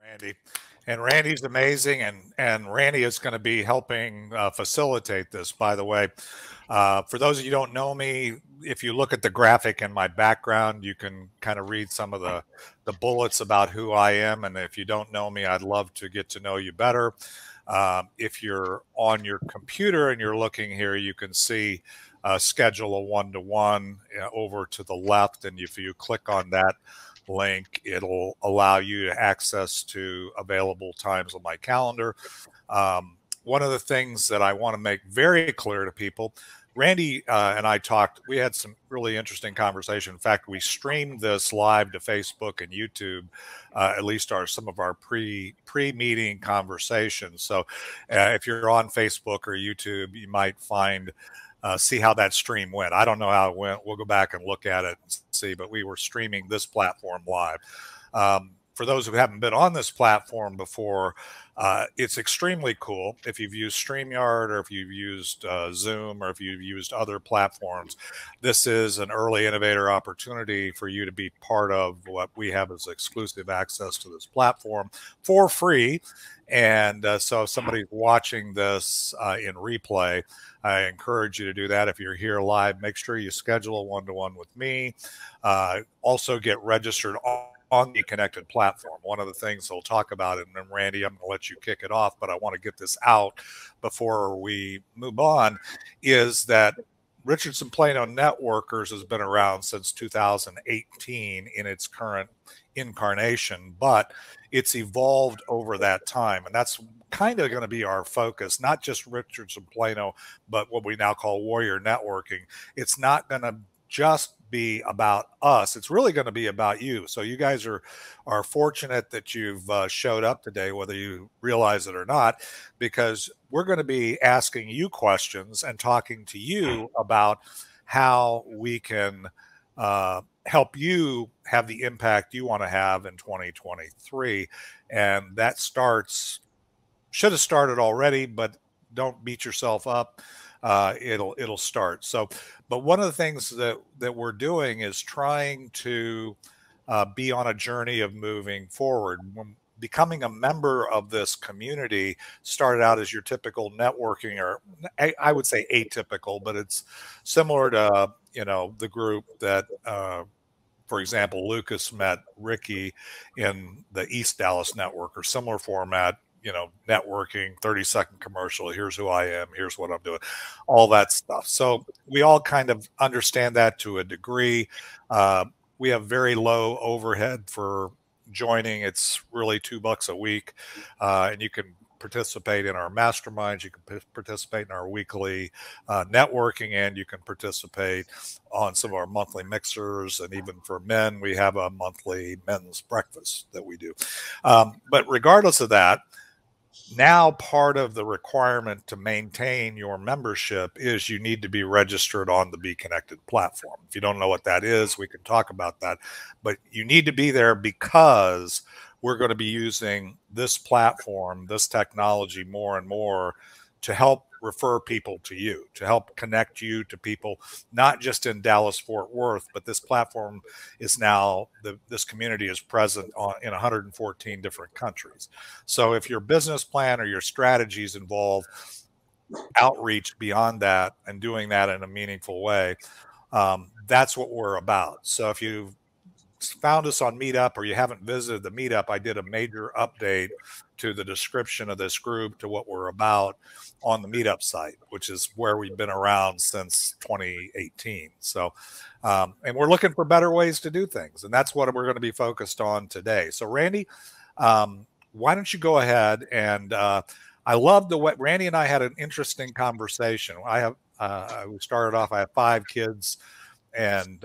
Randy. And Randy's amazing, and Randy is going to be helping facilitate this. By the way, for those of you who don't know me, if you look at the graphic in my background, you can kind of read some of the bullets about who I am. And if you don't know me, I'd love to get to know you better. If you're on your computer and you're looking here, you can see schedule a one-to-one over to the left, and if you click on that link, it'll allow you access to available times on my calendar. One of the things that I want to make very clear to people, Randy and I talked, we had some really interesting conversation. In fact, we streamed this live to Facebook and YouTube, at least some of our pre-meeting conversations. So if you're on Facebook or YouTube, you might see how that stream went. I don't know how it went. We'll go back and look at it and see, but we were streaming this platform live. For those who haven't been on this platform before, it's extremely cool. If you've used StreamYard or if you've used Zoom or if you've used other platforms, this is an early innovator opportunity for you to be part of what we have as exclusive access to this platform for free. And so if somebody's watching this in replay, I encourage you to do that. If you're here live, make sure you schedule a one-to-one with me. Also get registered on the Connected platform. One of the things they'll talk about, and then Randy, I'm going to let you kick it off, but I want to get this out before we move on, is that Richardson Plano Networkers has been around since 2018 in its current incarnation, but it's evolved over that time. And that's kind of going to be our focus, not just Richardson Plano, but what we now call Warrior Networking. It's not going to just be about us. It's really going to be about you. So you guys are fortunate that you've showed up today, whether you realize it or not, because we're going to be asking you questions and talking to you about how we can help you have the impact you want to have in 2023. And that should have started already, but don't beat yourself up. It'll start. So, but one of the things that we're doing is trying to be on a journey of moving forward. When becoming a member of this community started out as your typical networking, or I would say atypical, but it's similar to, the group that, for example, Lucas met Ricky in the East Dallas network, or similar format, networking, 30-second commercial, here's who I am, here's what I'm doing, all that stuff. So we all kind of understand that to a degree. We have very low overhead for joining. It's really $2 a week. And you can participate in our masterminds, you can participate in our weekly networking, and you can participate on some of our monthly mixers. And even for men, we have a monthly men's breakfast that we do. But regardless of that, now part of the requirement to maintain your membership is you need to be registered on the Be Connected platform. If you don't know what that is, we can talk about that. But you need to be there because we're going to be using this platform, this technology more and more to help refer people to you, to help connect you to people, not just in Dallas-Fort Worth, but this platform is now, this community is present in 114 different countries. So if your business plan or your strategies involve outreach beyond that and doing that in a meaningful way, that's what we're about. So if you've found us on Meetup or you haven't visited the Meetup, I did a major update to the description of this group, to what we're about on the Meetup site, which is where we've been around since 2018. So, and we're looking for better ways to do things. And that's what we're going to be focused on today. So Randy, why don't you go ahead and, I love the way Randy and I had an interesting conversation. We started off, I have 5 kids, and,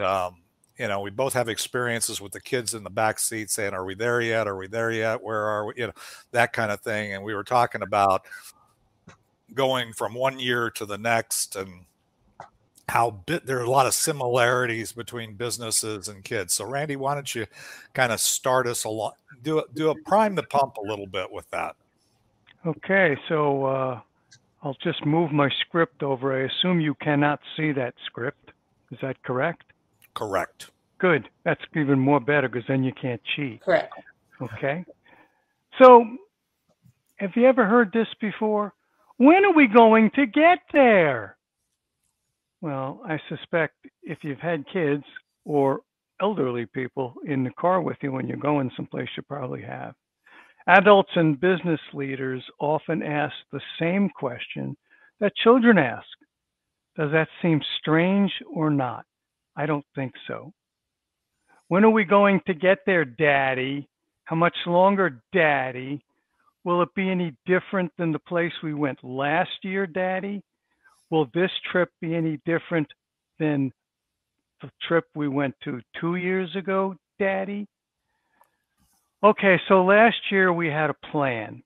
we both have experiences with the kids in the back seat saying, are we there yet? Are we there yet? Where are we? That kind of thing. And we were talking about going from one year to the next, and how there are a lot of similarities between businesses and kids. So Randy, why don't you kind of start us along, do a prime the pump a little bit with that. Okay. So, I'll just move my script over. I assume you cannot see that script. Is that correct? Correct. Good. That's even more better, because then you can't cheat. Correct. Okay. So, have you ever heard this before? When are we going to get there? Well, I suspect if you've had kids or elderly people in the car with you when you're going someplace, you probably have. Adults and business leaders often ask the same question that children ask. Does that seem strange or not? I don't think so. When are we going to get there, Daddy? How much longer, Daddy? Will it be any different than the place we went last year, Daddy? Will this trip be any different than the trip we went to 2 years ago, Daddy? Okay, so last year we had a plan.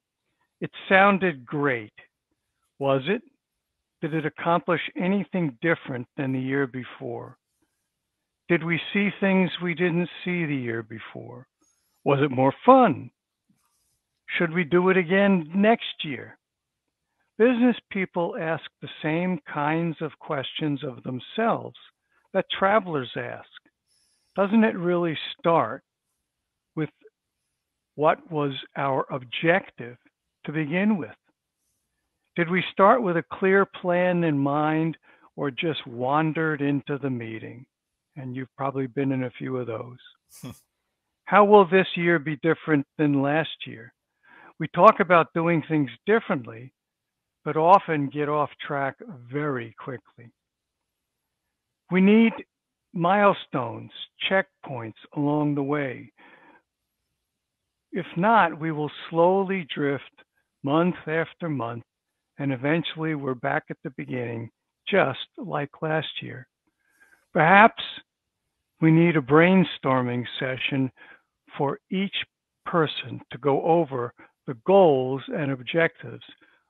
It sounded great. Was it? Did it accomplish anything different than the year before? Did we see things we didn't see the year before? Was it more fun? Should we do it again next year? Business people ask the same kinds of questions of themselves that travelers ask. Doesn't it really start with what was our objective to begin with? Did we start with a clear plan in mind or just wandered into the meeting? And you've probably been in a few of those. How will this year be different than last year? We talk about doing things differently, but often get off track very quickly. We need milestones, checkpoints along the way. If not, we will slowly drift month after month, and eventually we're back at the beginning, just like last year. Perhaps we need a brainstorming session for each person to go over the goals and objectives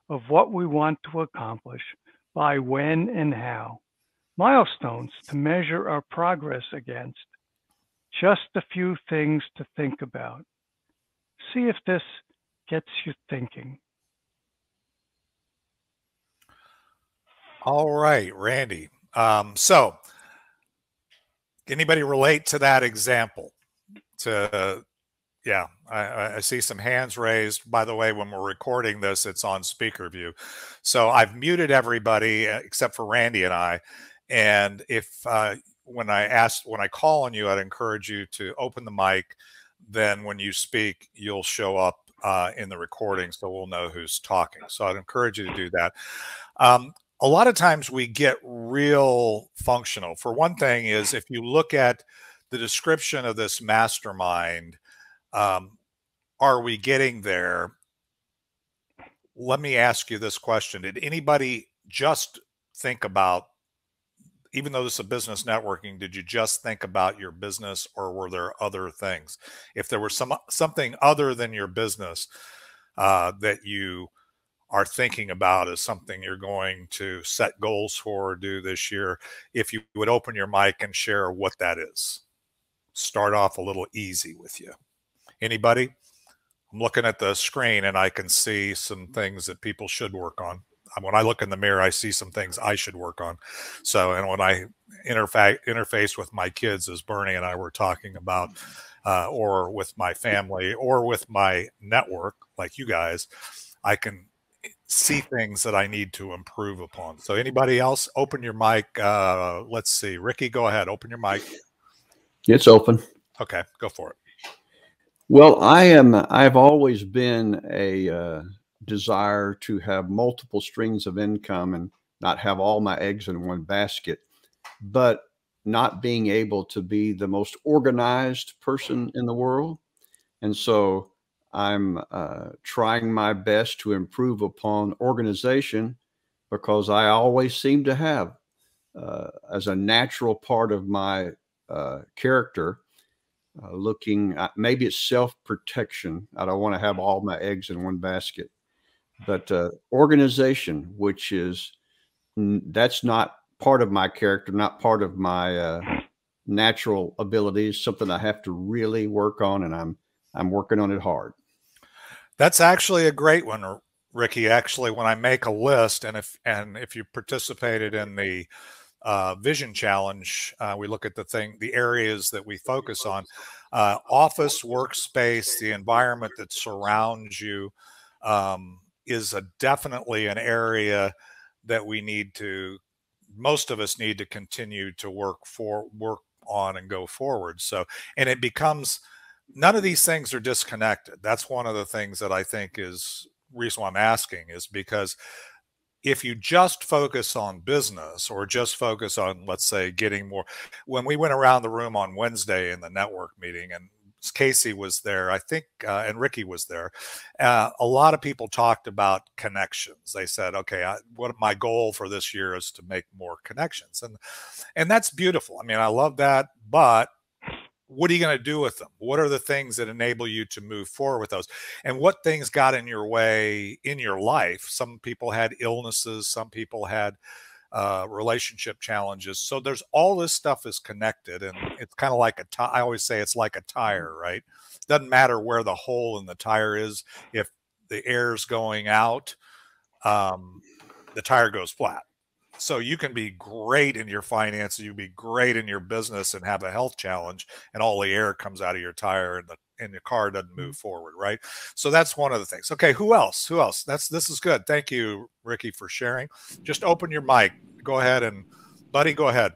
of what we want to accomplish, by when and how. Milestones to measure our progress against. Just a few things to think about. See if this gets you thinking. All right, Randy. So anybody relate to that example? Yeah, I see some hands raised. By the way, when we're recording this, it's on speaker view. So I've muted everybody except for Randy and I. And if when I call on you, I'd encourage you to open the mic. Then when you speak, you'll show up in the recording, so we'll know who's talking. So I'd encourage you to do that. A lot of times we get real functional. For one thing is, if you look at the description of this mastermind, are we getting there? Let me ask you this question. Did anybody just think about, even though this is a business networking, did you just think about your business, or were there other things? If there was something other than your business that you are thinking about as something you're going to set goals for or do this year, if you would open your mic and share what that is. Start off a little easy with you. Anybody? I'm looking at the screen and I can see some things that people should work on. When I look in the mirror, I see some things I should work on. So, and when I interface with my kids, as Bernie and I were talking about, or with my family or with my network, like you guys, I can see things that I need to improve upon. So anybody else, open your mic. Let's see. Ricky, go ahead. Open your mic. It's open. Okay, go for it. Well, I've always been a desire to have multiple streams of income and not have all my eggs in one basket, but not being able to be the most organized person in the world. And so I'm trying my best to improve upon organization, because I always seem to have, as a natural part of my character, looking at, maybe it's self-protection. I don't want to have all my eggs in one basket, but organization, which is, that's not part of my character, not part of my natural abilities, something I have to really work on, and I'm working on it hard. That's actually a great one, Ricky. Actually, when I make a list, and if you participated in the Vision Challenge, we look at the areas that we focus on. Office workspace, the environment that surrounds you, is definitely an area that most of us need to continue to work on and go forward. So, and it becomes, none of these things are disconnected. That's one of the things that I think is reason why I'm asking, is because if you just focus on business or just focus on, let's say, getting more, when we went around the room on Wednesday in the network meeting, and Casey was there, I think, and Ricky was there, a lot of people talked about connections. They said, okay, what my goal for this year is to make more connections. And that's beautiful. I mean, I love that, but what are you going to do with them? What are the things that enable you to move forward with those? And what things got in your way in your life? Some people had illnesses. Some people had relationship challenges. So there's all this stuff is connected, and it's kind of like I always say it's like a tire, right? Doesn't matter where the hole in the tire is. If the air's going out, the tire goes flat. So you can be great in your finances, you can be great in your business and have a health challenge, and all the air comes out of your tire and the car doesn't move forward, right? So that's one of the things. Okay, who else? This is good. Thank you, Ricky, for sharing. Just open your mic. Go ahead, and buddy, go ahead.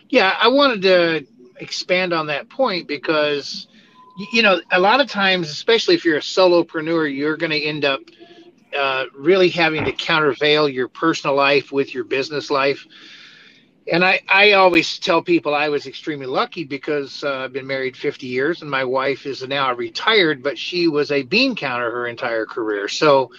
Yeah, I wanted to expand on that point because, you know, a lot of times, especially if you're a solopreneur, you're going to end up really having to countervail your personal life with your business life. And I always tell people I was extremely lucky because I've been married 50 years and my wife is now retired, but she was a bean counter her entire career. So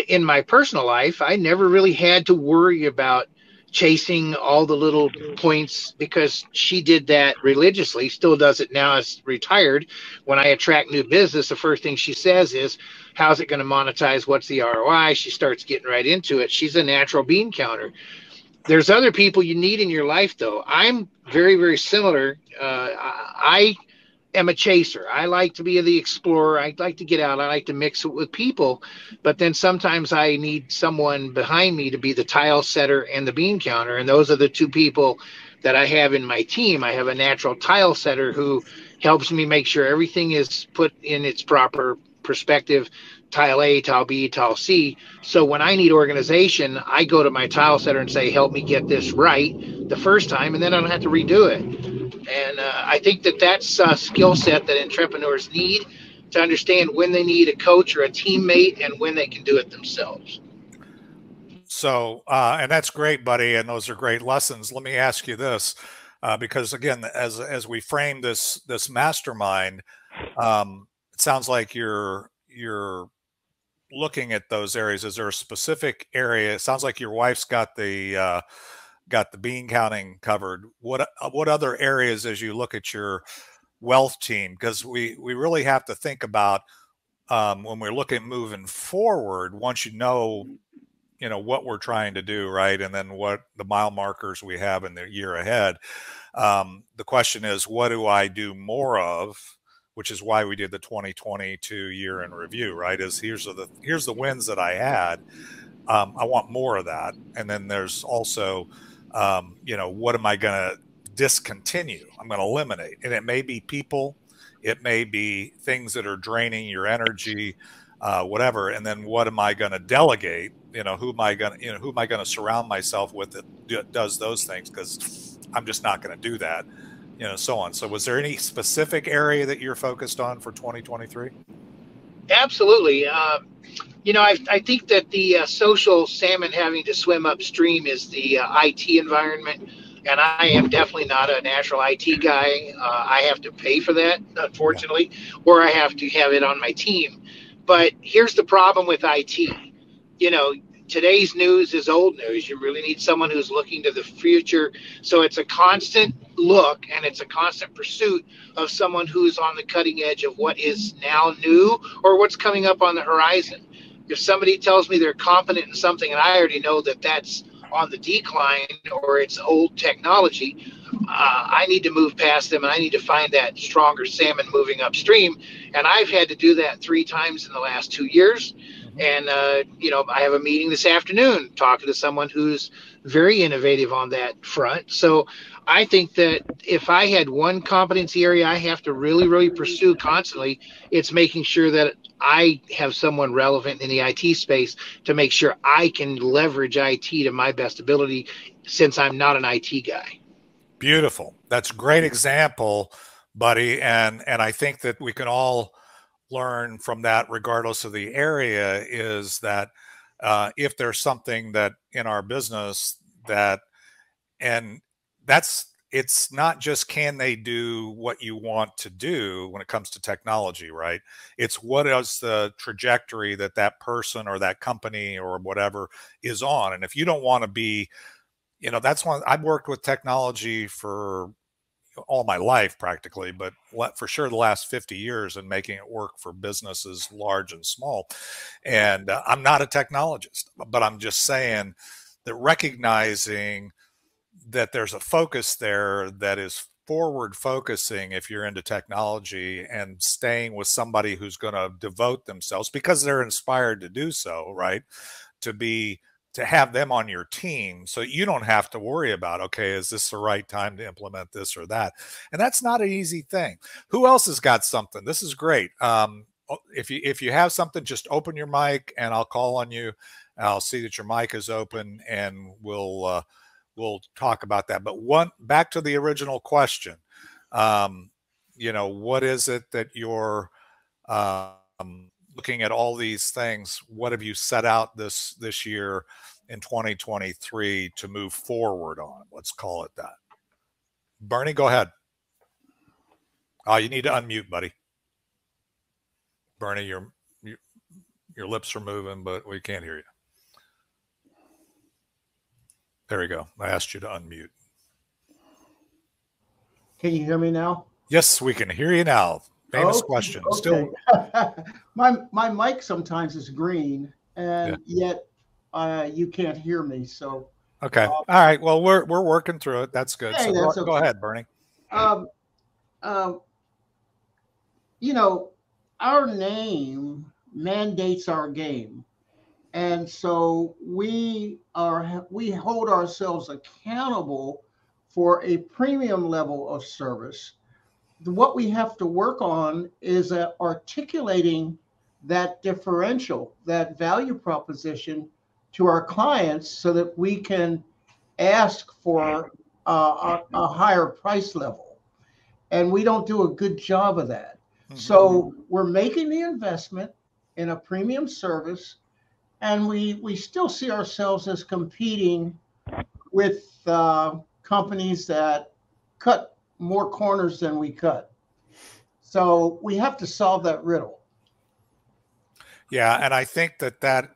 in my personal life, I never really had to worry about chasing all the little points because she did that religiously, still does it now as retired. When I attract new business, the first thing she says is, how's it going to monetize? What's the ROI? She starts getting right into it. She's a natural bean counter. There's other people you need in your life, though. I'm very, very similar. I am a chaser. I like to be the explorer. I like to get out. I like to mix it with people. But then sometimes I need someone behind me to be the tile setter and the bean counter. And those are the two people that I have in my team. I have a natural tile setter who helps me make sure everything is put in its proper perspective. Tile A, tile B, tile C. So when I need organization, I go to my tile setter and say, help me get this right the first time, and then I don't have to redo it. And I think that that's a skill set that entrepreneurs need to understand when they need a coach or a teammate and when they can do it themselves. So, and that's great, buddy. And those are great lessons. Let me ask you this, because again, as we frame this mastermind, it sounds like you're looking at those areas. Is there a specific area? It sounds like your wife's got the bean counting covered. What other areas, as you look at your wealth team, because we really have to think about when we're looking moving forward, once you know what we're trying to do, right, and then what the mile markers we have in the year ahead. The question is, what do I do more of? Which is why we did the 2022 year in review, right? Is here's the wins that I had. I want more of that. And then there's also, what am I going to discontinue? I'm going to eliminate. And it may be people, it may be things that are draining your energy, whatever. And then what am I going to delegate? Who am I going to surround myself with that does those things? Because I'm just not going to do that. So on. So was there any specific area that you're focused on for 2023? Absolutely. I think that the social salmon having to swim upstream is the IT environment. And I am definitely not a natural IT guy. I have to pay for that, unfortunately, or I have to have it on my team. But here's the problem with IT. Today's news is old news. You really need someone who's looking to the future. So it's a constant look and it's a constant pursuit of someone who's on the cutting edge of what is now new or what's coming up on the horizon. If somebody tells me they're competent in something and I already know that that's on the decline or it's old technology, I need to move past them, and I need to find that stronger salmon moving upstream. And I've had to do that 3 times in the last 2 years. And, I have a meeting this afternoon talking to someone who's very innovative on that front. So I think that if I had one competency area I have to really, really pursue constantly, it's making sure that I have someone relevant in the IT space to make sure I can leverage IT to my best ability, since I'm not an IT guy. Beautiful. That's a great example, buddy. And I think that we can all learn from that, regardless of the area, is that if there's something that in our business that, and it's not just can they do what you want to do when it comes to technology, right? It's what is the trajectory that that person or that company or whatever is on. And if you don't want to be, that's one. I've worked with technology for all my life practically, but for sure the last 50 years, and making it work for businesses large and small. And I'm not a technologist, but I'm just saying that recognizing that there's a focus there that is forward focusing if you're into technology, and staying with somebody who's going to devote themselves because they're inspired to do so, right? To have them on your team, so you don't have to worry about, okay, is this the right time to implement this or that? And that's not an easy thing. Who else has got something? This is great. If you have something, just open your mic and I'll call on you. I'll see that your mic is open, and we'll talk about that. But back to the original question. What is it that you're looking at all these things? What have you set out this year in 2023 to move forward on? Let's call it that. Bernie, go ahead. Oh, you need to unmute, buddy. Bernie, your lips are moving, but we can't hear you. There we go. I asked you to unmute. Can you hear me now? Yes, we can hear you now. Famous question. Okay. Still, my mic sometimes is green, and yet you can't hear me. So okay, all right. Well, we're working through it. That's good. Hey, so go ahead, Bernie. Our name mandates our game, and so we hold ourselves accountable for a premium level of service. What we have to work on is articulating that differential, that value proposition to our clients, so that we can ask for a higher price level. And we don't do a good job of that. Mm-hmm. So we're making the investment in a premium service, and we still see ourselves as competing with companies that cut more corners than we cut. So we have to solve that riddle. Yeah, and I think that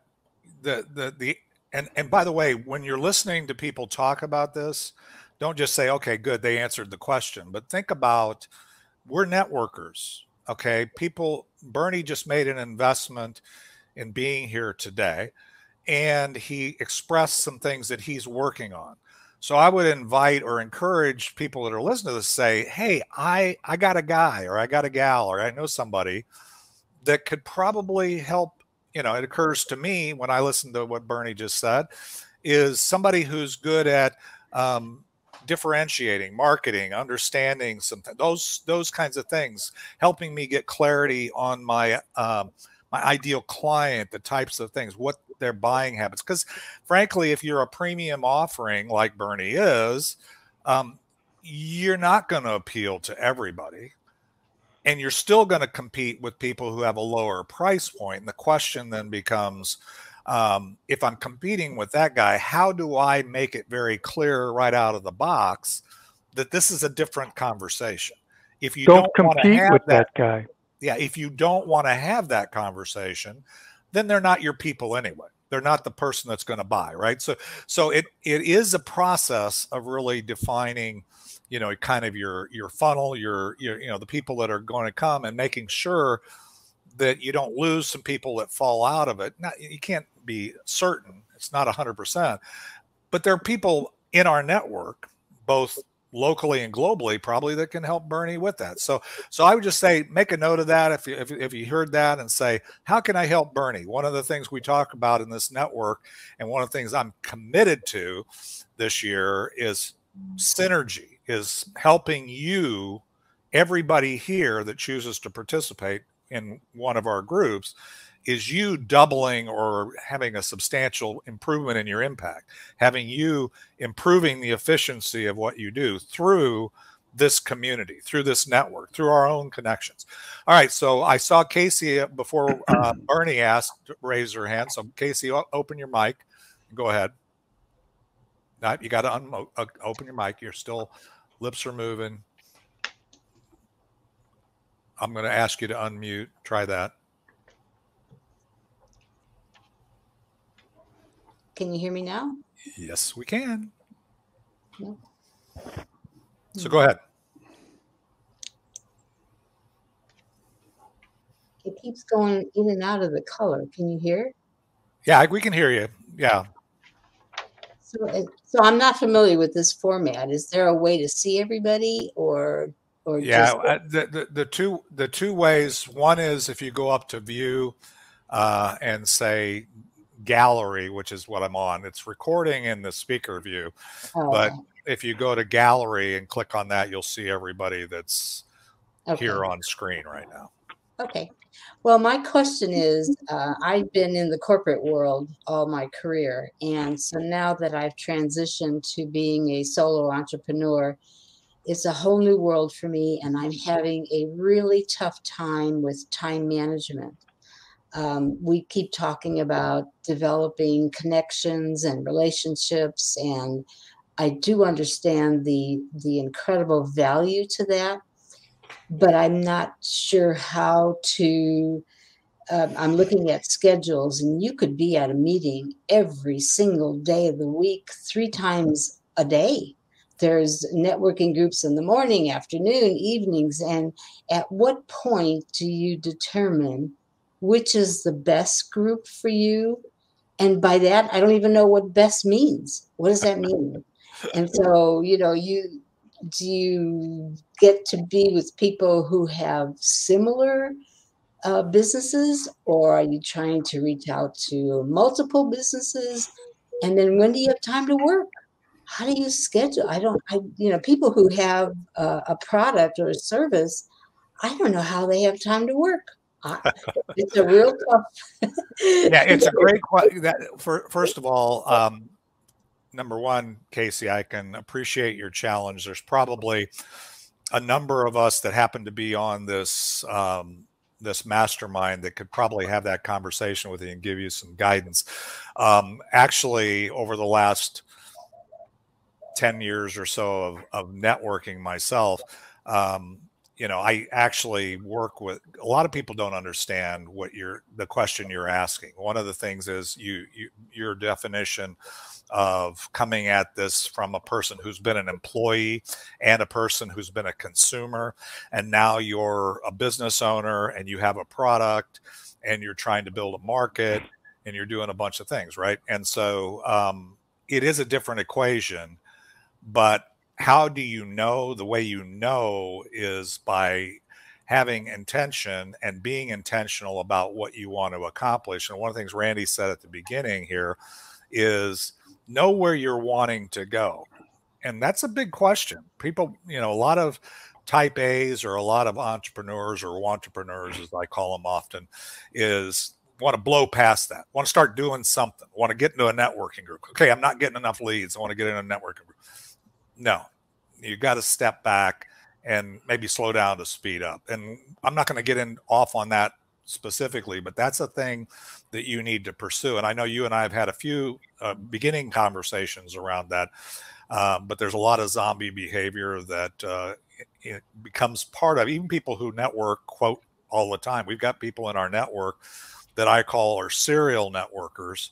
and by the way, when you're listening to people talk about this, don't just say, okay, good, they answered the question, but think about, we're networkers, okay? Bernie just made an investment in being here today, and he expressed some things that he's working on. So I would invite or encourage people that are listening to this, say, hey, I got a guy, or I got a gal, or I know somebody that could probably help. It occurs to me when I listen to what Bernie just said, is somebody who's good at differentiating, marketing, understanding those kinds of things, helping me get clarity on my ideal client, the types of things, what their buying habits. Because frankly, if you're a premium offering like Bernie is, you're not going to appeal to everybody. And you're still going to compete with people who have a lower price point. And the question then becomes, if I'm competing with that guy, how do I make it very clear right out of the box that this is a different conversation? If you don't compete with that guy. Yeah, if you don't want to have that conversation, then they're not your people anyway. They're not the person that's going to buy, right? So it is a process of really defining, kind of your funnel, the people that are going to come, and making sure that you don't lose some people that fall out of it. Now, you can't be certain. It's not 100%, but there are people in our network, both, locally and globally probably that can help Bernie with that. So I would just say, make a note of that. If you heard that, and say, how can I help Bernie? One of the things we talk about in this network, and one of the things I'm committed to this year, is synergy, is helping you, everybody here that chooses to participate in one of our groups, is you doubling or having a substantial improvement in your impact, having you improving the efficiency of what you do through this community, through this network, through our own connections. All right, so I saw Casey before Bernie asked to raise her hand. So Casey, open your mic. Go ahead. No, you got to open your mic. You're still, lips are moving. I'm going to ask you to unmute. Try that. Can you hear me now? Yes, we can. No. So go ahead. It keeps going in and out of the color. Can you hear? Yeah, we can hear you. Yeah. So I'm not familiar with this format. Is there a way to see everybody, or yeah? Just the two ways. One is if you go up to view and say gallery, which is what I'm on. It's recording in the speaker view, but if you go to gallery and click on that, you'll see everybody that's here on screen right now. Okay. Well, my question is, I've been in the corporate world all my career. And so now that I've transitioned to being a solo entrepreneur, it's a whole new world for me. And I'm having a really tough time with time management. We keep talking about developing connections and relationships, and I do understand the incredible value to that, but I'm not sure how to. I'm looking at schedules, and you could be at a meeting every single day of the week, 3 times a day. There's networking groups in the morning, afternoon, evenings, and at what point do you determine which is the best group for you? And by that, I don't even know what best means. What does that mean? And so, do you get to be with people who have similar businesses, or are you trying to reach out to multiple businesses? And then when do you have time to work? How do you schedule? People who have a product or a service, I don't know how they have time to work. It's a real tough. Yeah, it's a great question. First of all, number one, Casey, I can appreciate your challenge. There's probably a number of us that happen to be on this this mastermind that could probably have that conversation with you and give you some guidance. Actually, over the last 10 years or so of networking myself, I actually work with a lot of people don't understand what the question you're asking. One of the things is your definition of coming at this from a person who's been an employee and a person who's been a consumer, and now you're a business owner and you have a product and you're trying to build a market and you're doing a bunch of things, right? And so it is a different equation, but how do you know? The way you know is by having intention and being intentional about what you want to accomplish. And one of the things Randy said at the beginning here is know where you're wanting to go. And that's a big question. People, a lot of type A's or a lot of entrepreneurs or entrepreneurs, as I call them often, want to blow past that, want to start doing something, want to get into a networking group. Okay, I'm not getting enough leads. I want to get in a networking group. No, you got to step back and maybe slow down to speed up. And I'm not going to get off on that specifically, but that's a thing that you need to pursue. And I know you and I have had a few beginning conversations around that, but there's a lot of zombie behavior that it becomes part of even people who network, quote, all the time. We've got people in our network that I call are serial networkers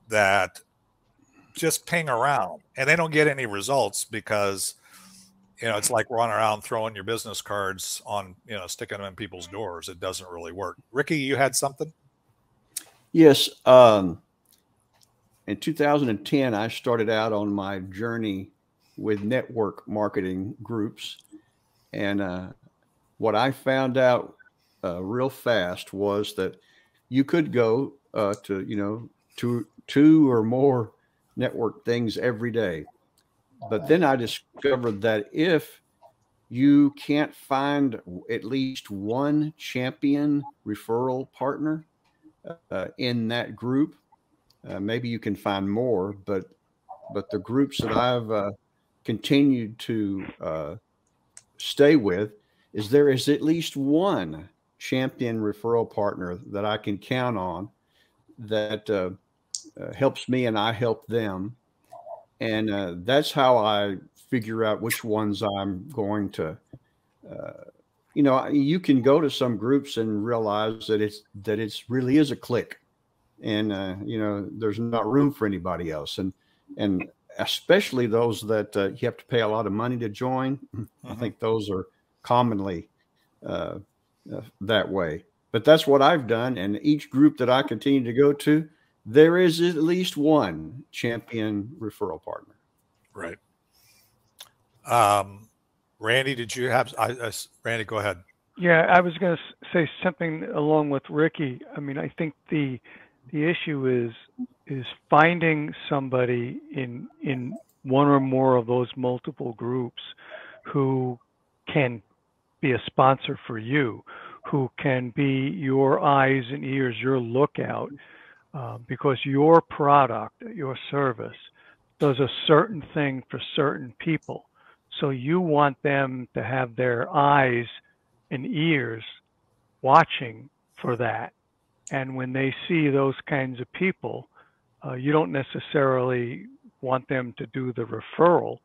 that just ping around and they don't get any results because, it's like running around throwing your business cards on, sticking them in people's doors. It doesn't really work. Ricky, you had something? Yes. In 2010, I started out on my journey with network marketing groups. And what I found out real fast was that you could go to, you know, two or more network things every day. But then I discovered that if you can't find at least one champion referral partner in that group, maybe you can find more, but the groups that I've continued to stay with is there is at least one champion referral partner that I can count on that helps me and I help them. And that's how I figure out which ones I'm going to, you know, you can go to some groups and realize that it's really is a clique, and you know, there's not room for anybody else, and especially those that you have to pay a lot of money to join. I think those are commonly that way. But that's what I've done, and each group that I continue to go to, there is at least one champion referral partner. Right. Randy, did you have, Randy, go ahead. Yeah, I was going to say something along with Ricky. I mean, I think the issue is finding somebody in one or more of those multiple groups who can be a sponsor for you, who can be your eyes and ears, your lookout, because your product, your service does a certain thing for certain people. So you want them to have their eyes and ears watching for that. And when they see those kinds of people, you don't necessarily want them to do the referral.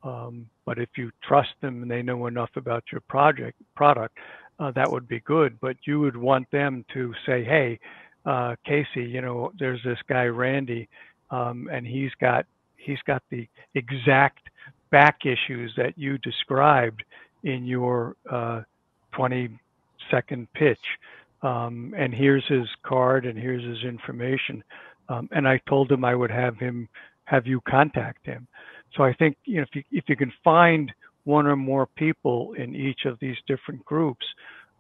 But if you trust them and they know enough about your product, that would be good. But you would want them to say, hey, Casey, you know, there's this guy, Randy, and he's got the exact back issues that you described in your 20-second pitch. And here's his card and here's his information. And I told him I would have you contact him. So I think, you know, if you can find one or more people in each of these different groups,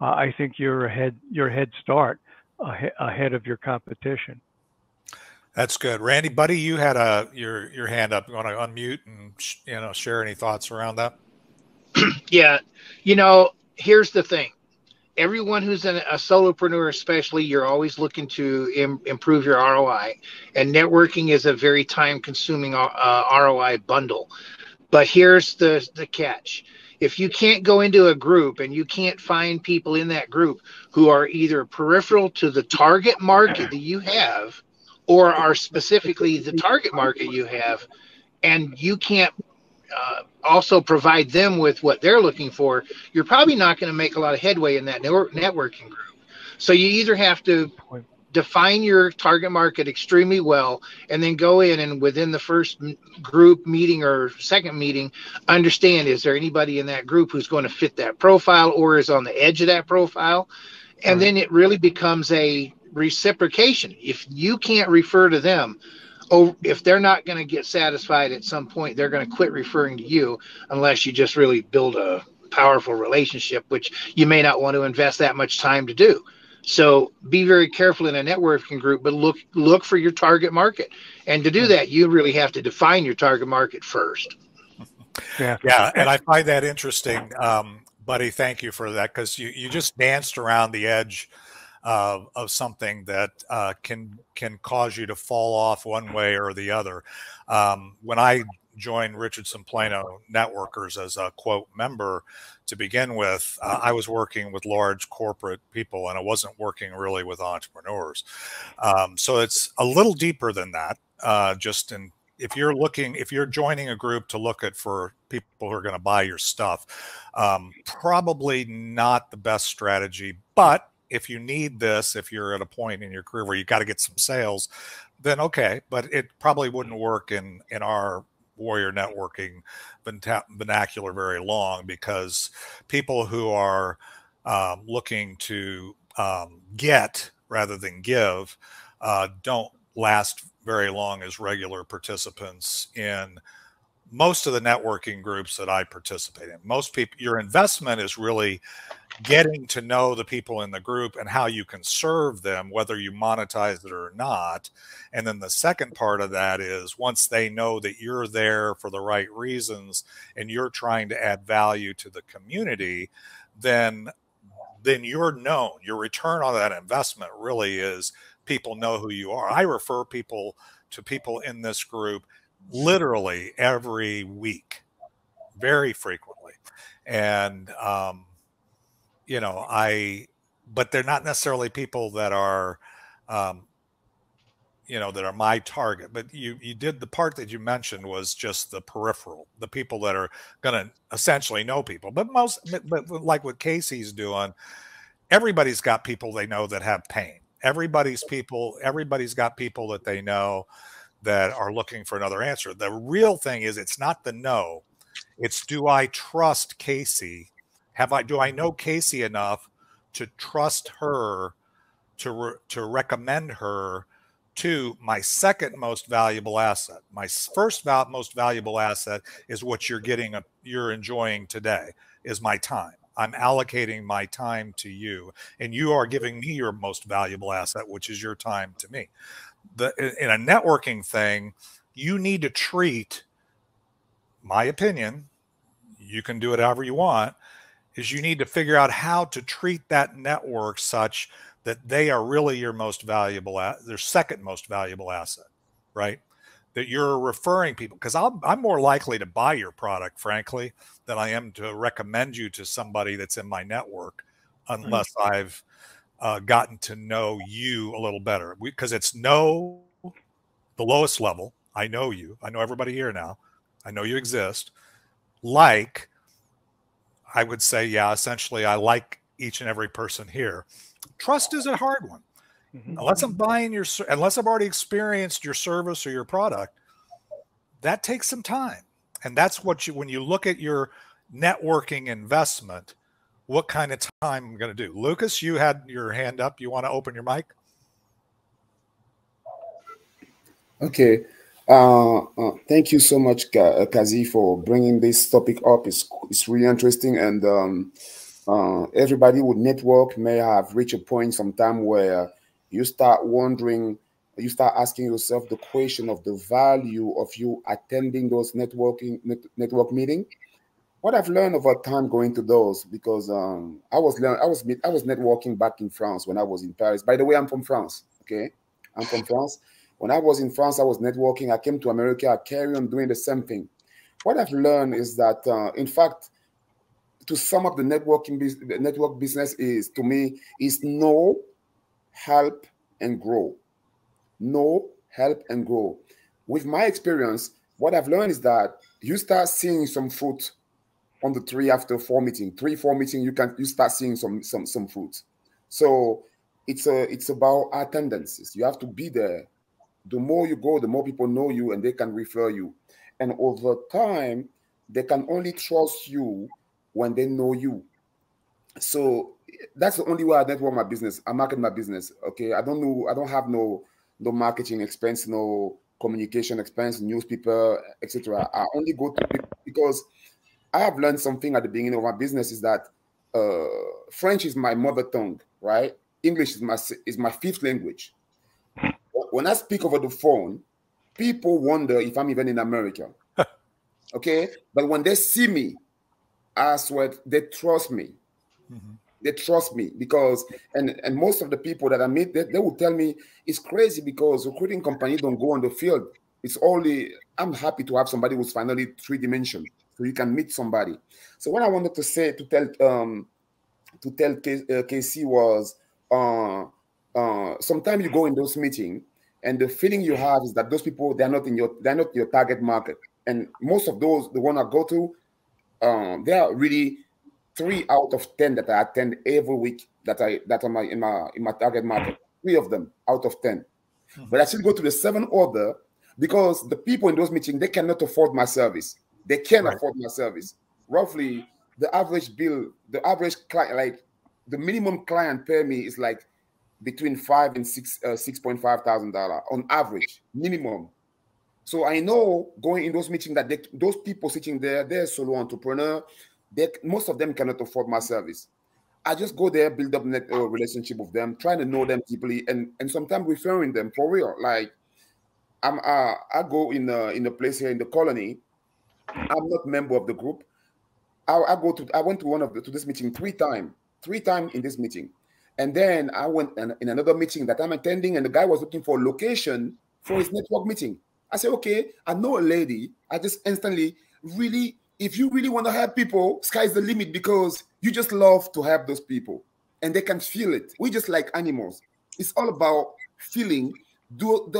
I think you're your head start ahead of your competition. That's good. Randy, buddy, you had your hand up. You want to unmute and, you know, share any thoughts around that? Yeah. You know, here's the thing. Everyone who's a solopreneur, especially, you're always looking to improve your ROI. And networking is a very time-consuming ROI bundle. But here's the catch. If you can't go into a group and you can't find people in that group who are either peripheral to the target market that you have or are specifically the target market you have, and you can't also provide them with what they're looking for, you're probably not going to make a lot of headway in that networking group. So you either have to define your target market extremely well and then go in and within the first group meeting or second meeting, understand, is there anybody in that group who's going to fit that profile or is on the edge of that profile? And then it really becomes a reciprocation. If you can't refer to them, or if they're not going to get satisfied at some point, they're going to quit referring to you unless you just really build a powerful relationship, which you may not want to invest that much time to do. So be very careful in a networking group, but look for your target market. And to do that, you really have to define your target market first. Yeah. And I find that interesting, buddy. Thank you for that, because you just danced around the edge of something that can cause you to fall off one way or the other. When I joined Richardson Plano Networkers as a quote member to begin with, I was working with large corporate people and I wasn't working really with entrepreneurs. So it's a little deeper than that. If you're joining a group to look for people who are going to buy your stuff, probably not the best strategy. But if you need this, if you're at a point in your career where you got to get some sales, then okay. But it probably wouldn't work in our warrior networking vernacular very long, because people who are looking to get rather than give don't last very long as regular participants in most of the networking groups that I participate in. Most people, your investment is really getting to know the people in the group and how you can serve them, whether you monetize it or not. And then the second part of that is once they know that you're there for the right reasons and you're trying to add value to the community, then you're known. Your return on that investment really is people know who you are. I refer people to people in this group literally every week, very frequently. And, you know, but they're not necessarily people that are, you know, that are my target. But you did, the part that you mentioned was just the peripheral, the people that are going to essentially know people. But like what Casey's doing, everybody's got people they know that have pain. Everybody's got people that they know that are looking for another answer. The real thing is, it's not the no, it's, do I trust Casey? Do I know Casey enough to trust her to recommend her to my second most valuable asset? My first most valuable asset is what you're enjoying today, is my time. I'm allocating my time to you, and you are giving me your most valuable asset, which is your time to me. In a networking thing, you need to treat, my opinion, you can do it however you want, is you need to figure out how to treat that network such that they are really your most valuable, their second most valuable asset, right? That you're referring people, because I'm more likely to buy your product, frankly, than I am to recommend you to somebody that's in my network, unless I've gotten to know you a little better. Because it's the lowest level. I know you. I know everybody here now. I know you exist. Like, I would say, yeah, essentially, I like each and every person here. Trust is a hard one. Unless I'm unless I've already experienced your service or your product, that takes some time. And that's what when you look at your networking investment, what kind of time I'm going to do. Lucas, you had your hand up. You want to open your mic? Okay. Thank you so much, Kazi, for bringing this topic up. It's really interesting. And everybody with network may have reached a point sometime where you start wondering, you start asking yourself the question of the value of you attending those network meetings. What I've learned over time going to those, because I was networking back in France when I was in Paris. By the way, I'm from France. Okay, I'm from France. When I was in France, I was networking. I came to America. I carry on doing the same thing. What I've learned is that, in fact, to sum up the network business is know, help, and grow. Know, help, and grow. With my experience, what I've learned is that you start seeing some fruit on the 3 after 4 meeting. 3-4 meeting, you start seeing some fruit. So it's about attendances. You have to be there. The more you go, the more people know you and they can refer you. And over time, they can only trust you when they know you. So that's the only way I network my business. I market my business. Okay. I don't have no marketing expense, no communication expense, newspaper, etc. I only go to people because I have learned something at the beginning of my business is that French is my mother tongue, right? English is my fifth language. When I speak over the phone, people wonder if I'm even in America. Okay. But when they see me, I swear they trust me. They trust me because, and most of the people that I meet, they will tell me it's crazy because recruiting companies don't go on the field. It's only, I'm happy to have somebody who's finally 3-dimensional, so you can meet somebody. So what I wanted to say, to tell Casey was, sometimes you go in those meetings and the feeling you have is that those people, they're not your target market. And most of those, the one I go to, they are really 3 out of 10 that I attend every week that are in my target market. 3 of them out of 10. But I still go to the 7 other because the people in those meetings, they cannot afford my service. They can't afford my service. Roughly, the average bill, the average client, like the minimum client pay me is like between $5,000 and $6,500 on average, minimum. So I know going in those meetings that those people sitting there, they're solo entrepreneur. Most of them cannot afford my service. I just go there, build up relationship with them, trying to know them deeply, and sometimes referring them for real. Like I go in a place here in the colony. I'm not a member of the group. I went to this meeting three times in this meeting. And then I went in another meeting that I'm attending, and the guy was looking for a location for his network meeting. I said, okay, I know a lady. I just instantly, really, if you really want to help people, sky's the limit, because you just love to help those people and they can feel it. We just like animals. It's all about feeling. Do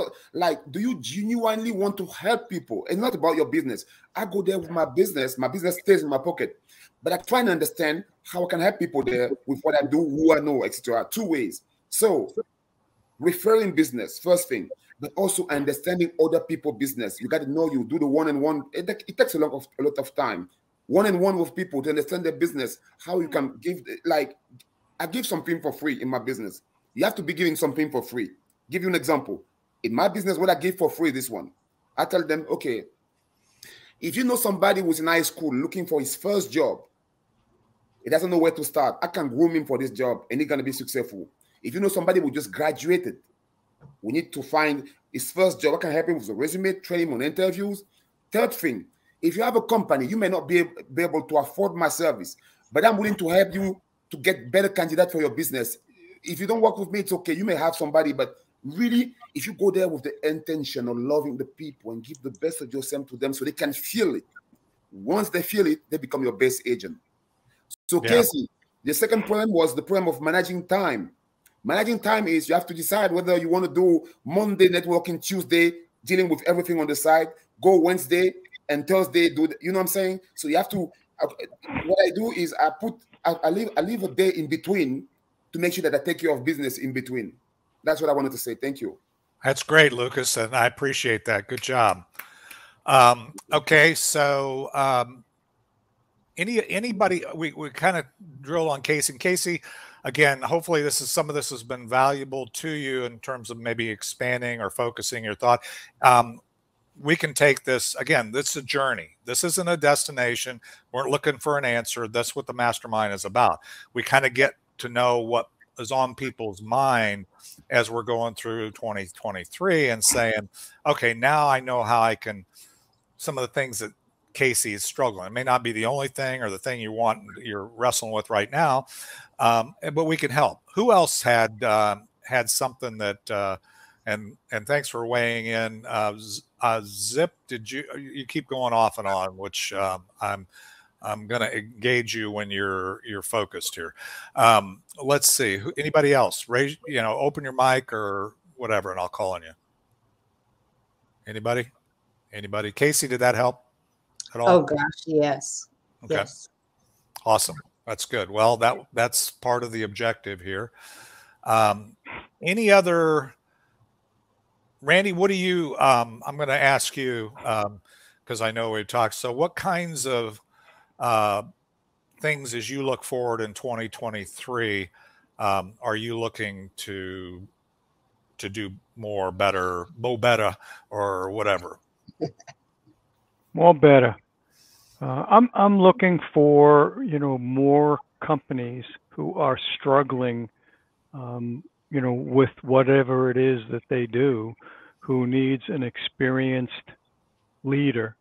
you genuinely want to help people? It's not about your business. I go there with my business stays in my pocket, but I try to understand how I can help people there with what I do, who I know, etc. Two ways. So referring business, first thing, but also understanding other people's business. You got to know, you do the one-on-one. It takes a lot of time. One-on-one with people to understand their business, how you can give, like, I give something for free in my business. You have to be giving something for free. Give you an example. In my business, what I give for free, this one, I tell them, okay, if you know somebody who's in high school looking for his first job, he doesn't know where to start, I can groom him for this job and he's going to be successful. If you know somebody who just graduated, we need to find his first job, I can help him with a resume, train him on interviews. Third thing, if you have a company, you may not be able to afford my service, but I'm willing to help you to get better candidates for your business. If you don't work with me, it's okay. You may have somebody, but really, if you go there with the intention of loving the people and give the best of yourself to them so they can feel it, once they feel it, they become your best agent. So, yeah. Casey, the second problem was the problem of managing time. Managing time is you have to decide whether you want to do Monday networking, Tuesday dealing with everything on the side, go Wednesday and Thursday you know what I'm saying? So you have to. What I do is I leave a day in between to make sure that I take care of business in between. That's what I wanted to say. Thank you. That's great, Lucas, and I appreciate that. Good job. Okay, so anybody, we kind of drill on Casey. And Casey, again, hopefully some of this has been valuable to you in terms of maybe expanding or focusing your thought. We can take this, again, this is a journey. This isn't a destination. We're looking for an answer. That's what the mastermind is about. We kind of get to know what is on people's mind as we're going through 2023 and saying, okay, now I know how I can, some of the things that Casey is struggling. It may not be the only thing or the thing you're wrestling with right now, but we can help. Who else had something that, and thanks for weighing in. Zip, you keep going off and on, which I'm going to engage you when you're focused here. Let's see. Anybody else? Raise, open your mic or whatever, and I'll call on you. Anybody? Casey, did that help at all? Oh gosh, yes. Okay. Yes. Awesome. That's good. Well, that's part of the objective here. Any other? Randy, what do you? I'm going to ask you because I know we talked. So, what kinds of things as you look forward in 2023 are you looking to do more, better, or whatever? More better. I'm looking for more companies who are struggling with whatever it is that they do, who needs an experienced leader,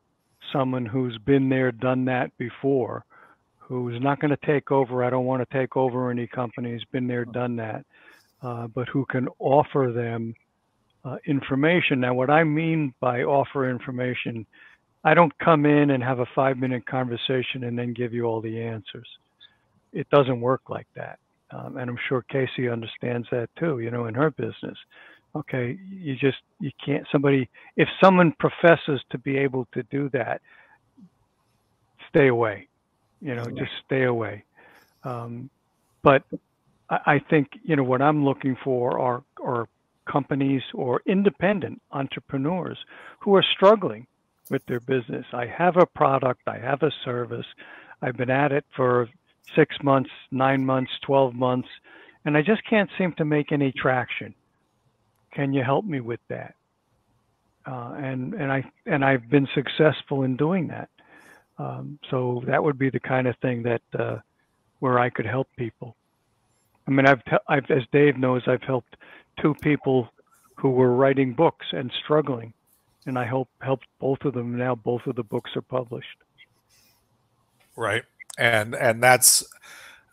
someone who's been there, done that before, who's not going to take over. I don't want to take over any companies, been there, done that, but who can offer them information. Now, what I mean by offer information, I don't come in and have a 5-minute conversation and then give you all the answers. It doesn't work like that. And I'm sure Casey understands that too, in her business. Okay, you can't, if someone professes to be able to do that, stay away, just stay away. But I think, what I'm looking for are companies or independent entrepreneurs who are struggling with their business. I have a product, I have a service, I've been at it for 6 months, 9 months, 12 months, and I just can't seem to make any traction. Can you help me with that? and I've been successful in doing that. So that would be the kind of thing that where I could help people. I mean, I've as Dave knows, I've helped 2 people who were writing books and struggling, and I helped both of them. Now both of the books are published. Right, and that's.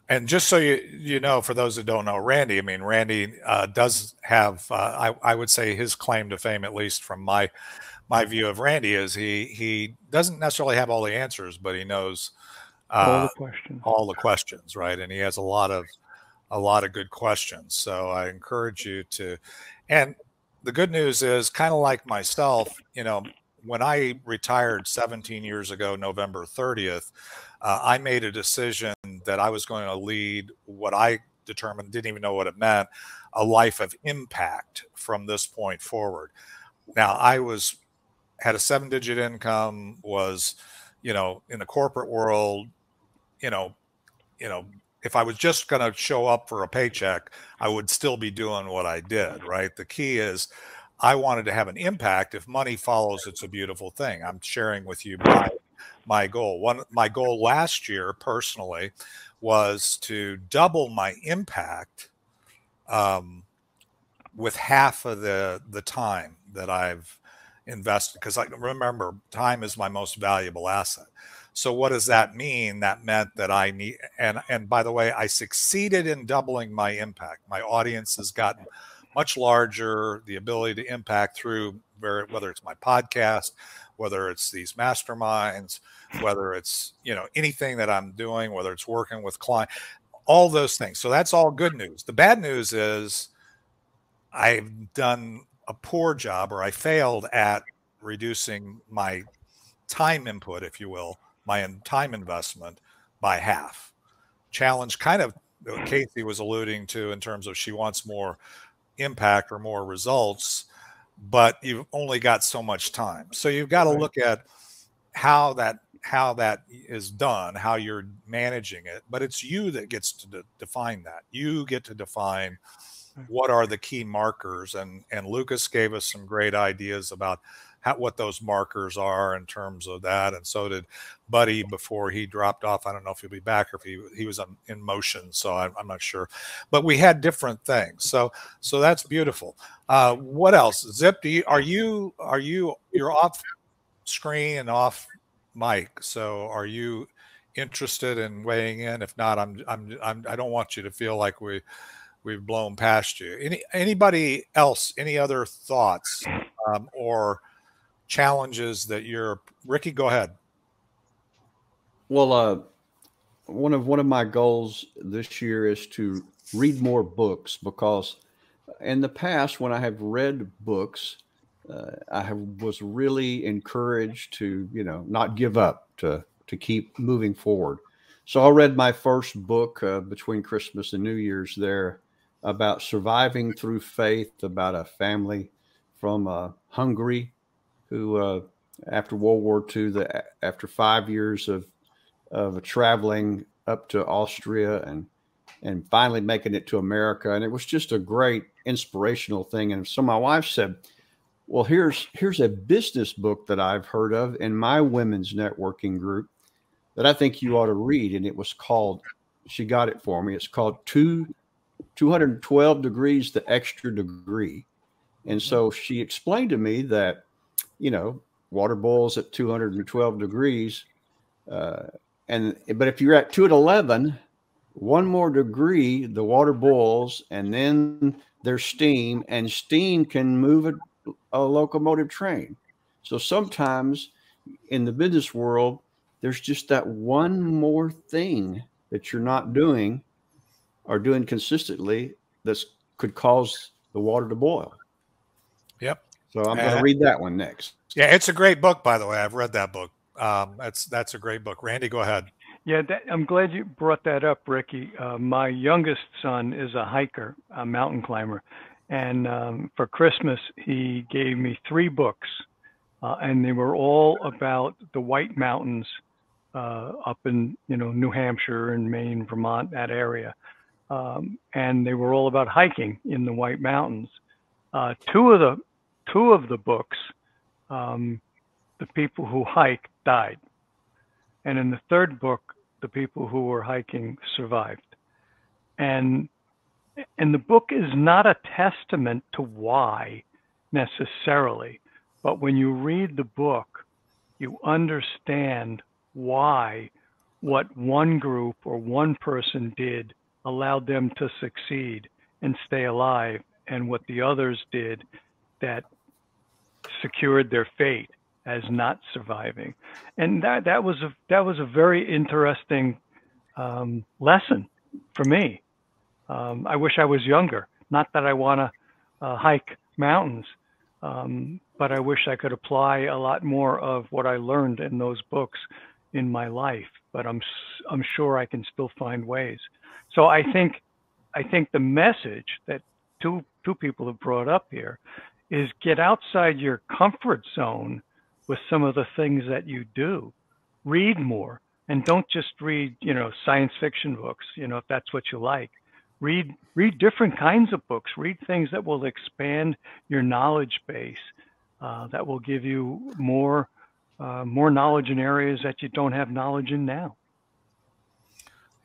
And just so you know, for those that don't know Randy, I mean, Randy does have, I would say his claim to fame, at least from my view of Randy, is he doesn't necessarily have all the answers, but he knows All the questions, right? And he has a lot of good questions. So I encourage you to, and the good news is, kind of like myself, you know, when I retired 17 years ago, November 30th, I made a decision that I was going to lead what I determined, didn't even know what it meant, a life of impact from this point forward. Now, had a 7-digit income, was, you know, in the corporate world, you know, if I was just going to show up for a paycheck, I would still be doing what I did, right? The key is I wanted to have an impact. If money follows, it's a beautiful thing. I'm sharing with you my goal. My goal last year personally was to double my impact with half of the time that I've invested, because I remember time is my most valuable asset. So what does that mean? That meant that I need, and by the way, I succeeded in doubling my impact. My audience has gotten much larger, the ability to impact through whether it's my podcast, whether it's these masterminds, whether it's, you know, anything that I'm doing, whether it's working with clients, all those things. So that's all good news. The bad news is I've done a poor job, or I failed at reducing my time input, if you will, my time investment by half. Challenge, kind of Casey was alluding to, in terms of she wants more impact or more results, but you've only got so much time. So you've got to look at how that is done, how you're managing it, but it's you that gets to define that. You get to define what are the key markers, and Lucas gave us some great ideas about what those markers are in terms of that, and so did Buddy before he dropped off. I don't know if he'll be back or if he was in motion, so I'm not sure. But we had different things, so that's beautiful. What else? Zip, you're off screen and off mic, so are you interested in weighing in? If not, I don't want you to feel like we've blown past you. Anybody else? Any other thoughts or challenges that Ricky? Go ahead. Well, one of my goals this year is to read more books, because in the past, when I have read books, was really encouraged to, you know, not give up, to keep moving forward. So I read my first book between Christmas and New Year's there, about surviving through faith, about a family from Hungary who, after World War II, after 5 years of traveling up to Austria and finally making it to America. And it was just a great inspirational thing. And so my wife said, well, here's a business book that I've heard of in my women's networking group that I think you ought to read. And it was called, she got it for me, it's called 212 Degrees, the Extra Degree. And so she explained to me that, you know, water boils at 212 degrees. But if you're at 211, one more degree, the water boils, and then there's steam, and steam can move a locomotive train. So sometimes in the business world, there's just that one more thing that you're not doing or doing consistently that could cause the water to boil. Yep. So I'm going to read that one next. Yeah, it's a great book, by the way. I've read that book. That's a great book. Randy, go ahead. Yeah, I'm glad you brought that up, Ricky. My youngest son is a hiker, a mountain climber, and for Christmas he gave me 3 books, and they were all about the White Mountains up in, you know, New Hampshire and Maine, Vermont, that area, and they were all about hiking in the White Mountains. Two of the books the people who hike died. And in the third book, the people who were hiking survived. And the book is not a testament to why necessarily, but when you read the book, you understand why what one group or one person did allowed them to succeed and stay alive, and what the others did that secured their fate as not surviving. And that was a very interesting lesson for me. I wish I was younger. Not that I want to hike mountains, but I wish I could apply a lot more of what I learned in those books in my life. But I'm sure I can still find ways. So I think the message that two people have brought up here is get outside your comfort zone with some of the things that you do. Read more, and don't just read, science fiction books, if that's what you like. Read different kinds of books. Read things that will expand your knowledge base, that will give you more knowledge in areas that you don't have knowledge in now.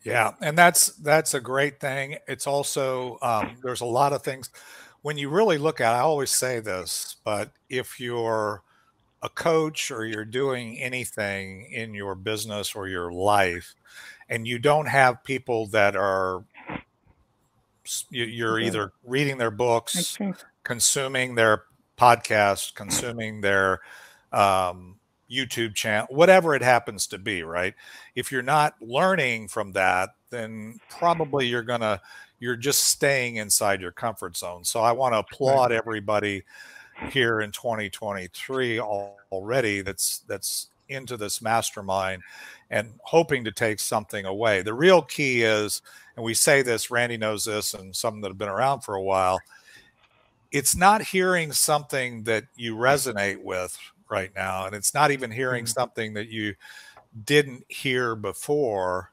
Yeah, and that's a great thing. It's also there's a lot of things when you really look at. I always say this, but if you're a coach or you're doing anything in your business or your life, and you don't have people that are you're either reading their books, consuming their podcasts, consuming their YouTube channel, whatever it happens to be, right? If you're not learning from that, then probably you're just staying inside your comfort zone. So I want to applaud everybody here in 2023 already that's into this mastermind and hoping to take something away. The real key is, and we say this, Randy knows this, and some that have been around for a while, it's not hearing something that you resonate with right now, and it's not even hearing something that you didn't hear before,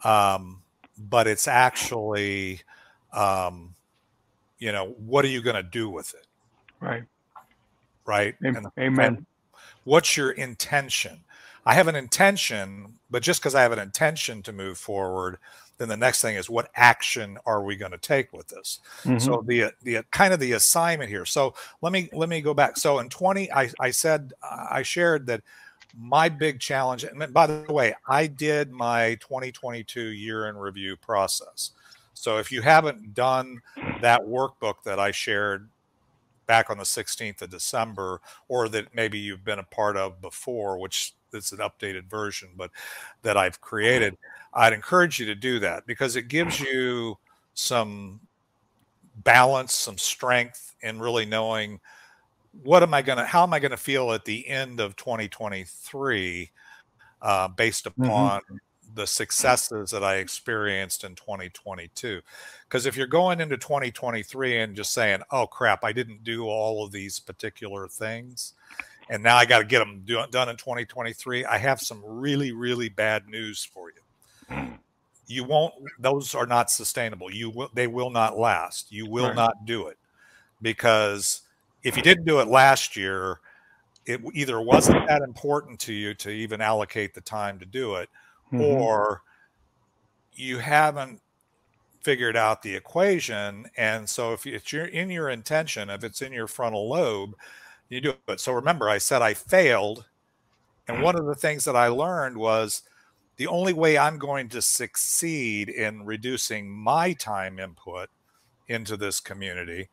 but it's actually, what are you going to do with it? Right. Amen. And what's your intention? I have an intention, but just because I have an intention to move forward, then the next thing is, what action are we going to take with this? So the kind of the assignment here. So let me go back. So in 20, I shared that my big challenge, and by the way, I did my 2022 year in review process. So if you haven't done that workbook that I shared back on the 16th of December, or that maybe you've been a part of before, which it's an updated version, but that I've created, I'd encourage you to do that, because it gives you some balance, some strength in really knowing how am I going to feel at the end of 2023 based upon the successes that I experienced in 2022. Because if you're going into 2023 and just saying, oh crap, I didn't do all of these particular things, and now I got to get them done in 2023, I have some really, really bad news for you. Those are not sustainable. They will not last. You will not do it, because if you didn't do it last year, it either wasn't that important to you to even allocate the time to do it, or you haven't figured out the equation. And so if it's in your intention, if it's in your frontal lobe, you do it. So remember, I said I failed. And one of the things that I learned was the only way I'm going to succeed in reducing my time input into this community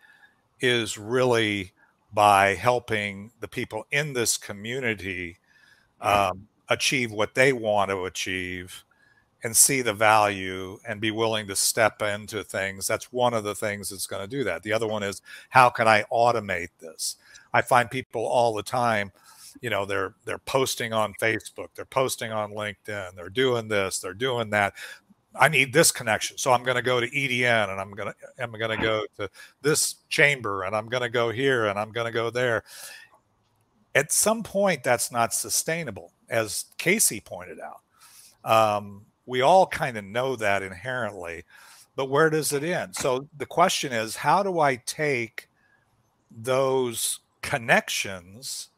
is really by helping the people in this community achieve what they want to achieve and see the value and be willing to step into things. That's one of the things that's going to do that. The other one is, how can I automate this? I find people all the time, they're posting on Facebook, they're posting on LinkedIn, they're doing this, they're doing that. I need this connection, so I'm going to go to EDN, and I'm going to go to this chamber, and I'm going to go here, and I'm going to go there. At some point, that's not sustainable, as Casey pointed out. We all kind of know that inherently, but where does it end? So the question is, how do I take those connections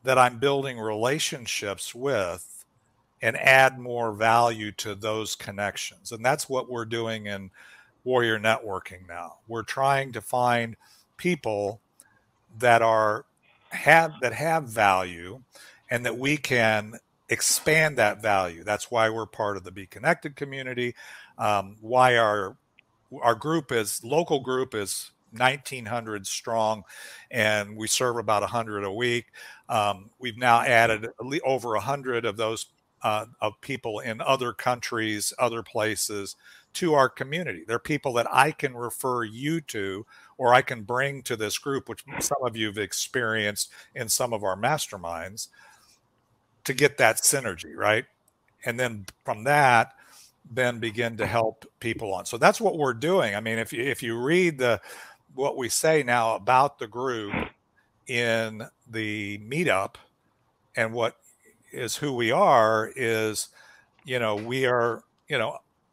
that I'm building relationships with and add more value to those connections. And that's what we're doing in Warrior Networking now. We're trying to find people that have value and that we can expand that value. That's why we're part of the Be Connected community. Why our local group is 1,900 strong, and we serve about 100 a week. We've now added over 100 of those of people in other countries, other places to our community. They're people that I can refer you to, or I can bring to this group, which some of you have experienced in some of our masterminds, to get that synergy, right? And then from that, then begin to help people on. So that's what we're doing. I mean, if you read what we say now about the group in the meetup, and what is who we are is, we are,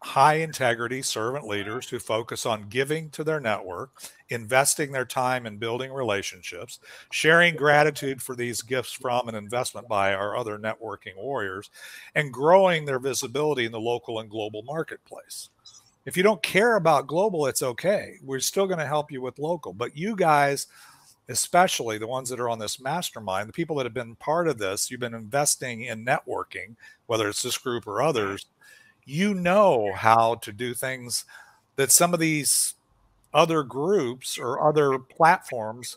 high integrity servant leaders who focus on giving to their network, investing their time in building relationships, sharing gratitude for these gifts from and investment by our other networking warriors, and growing their visibility in the local and global marketplace. If you don't care about global, it's okay. We're still going to help you with local. But you guys, especially the ones that are on this mastermind, the people that have been part of this, you've been investing in networking, whether it's this group or others, you know how to do things that some of these other groups or other platforms,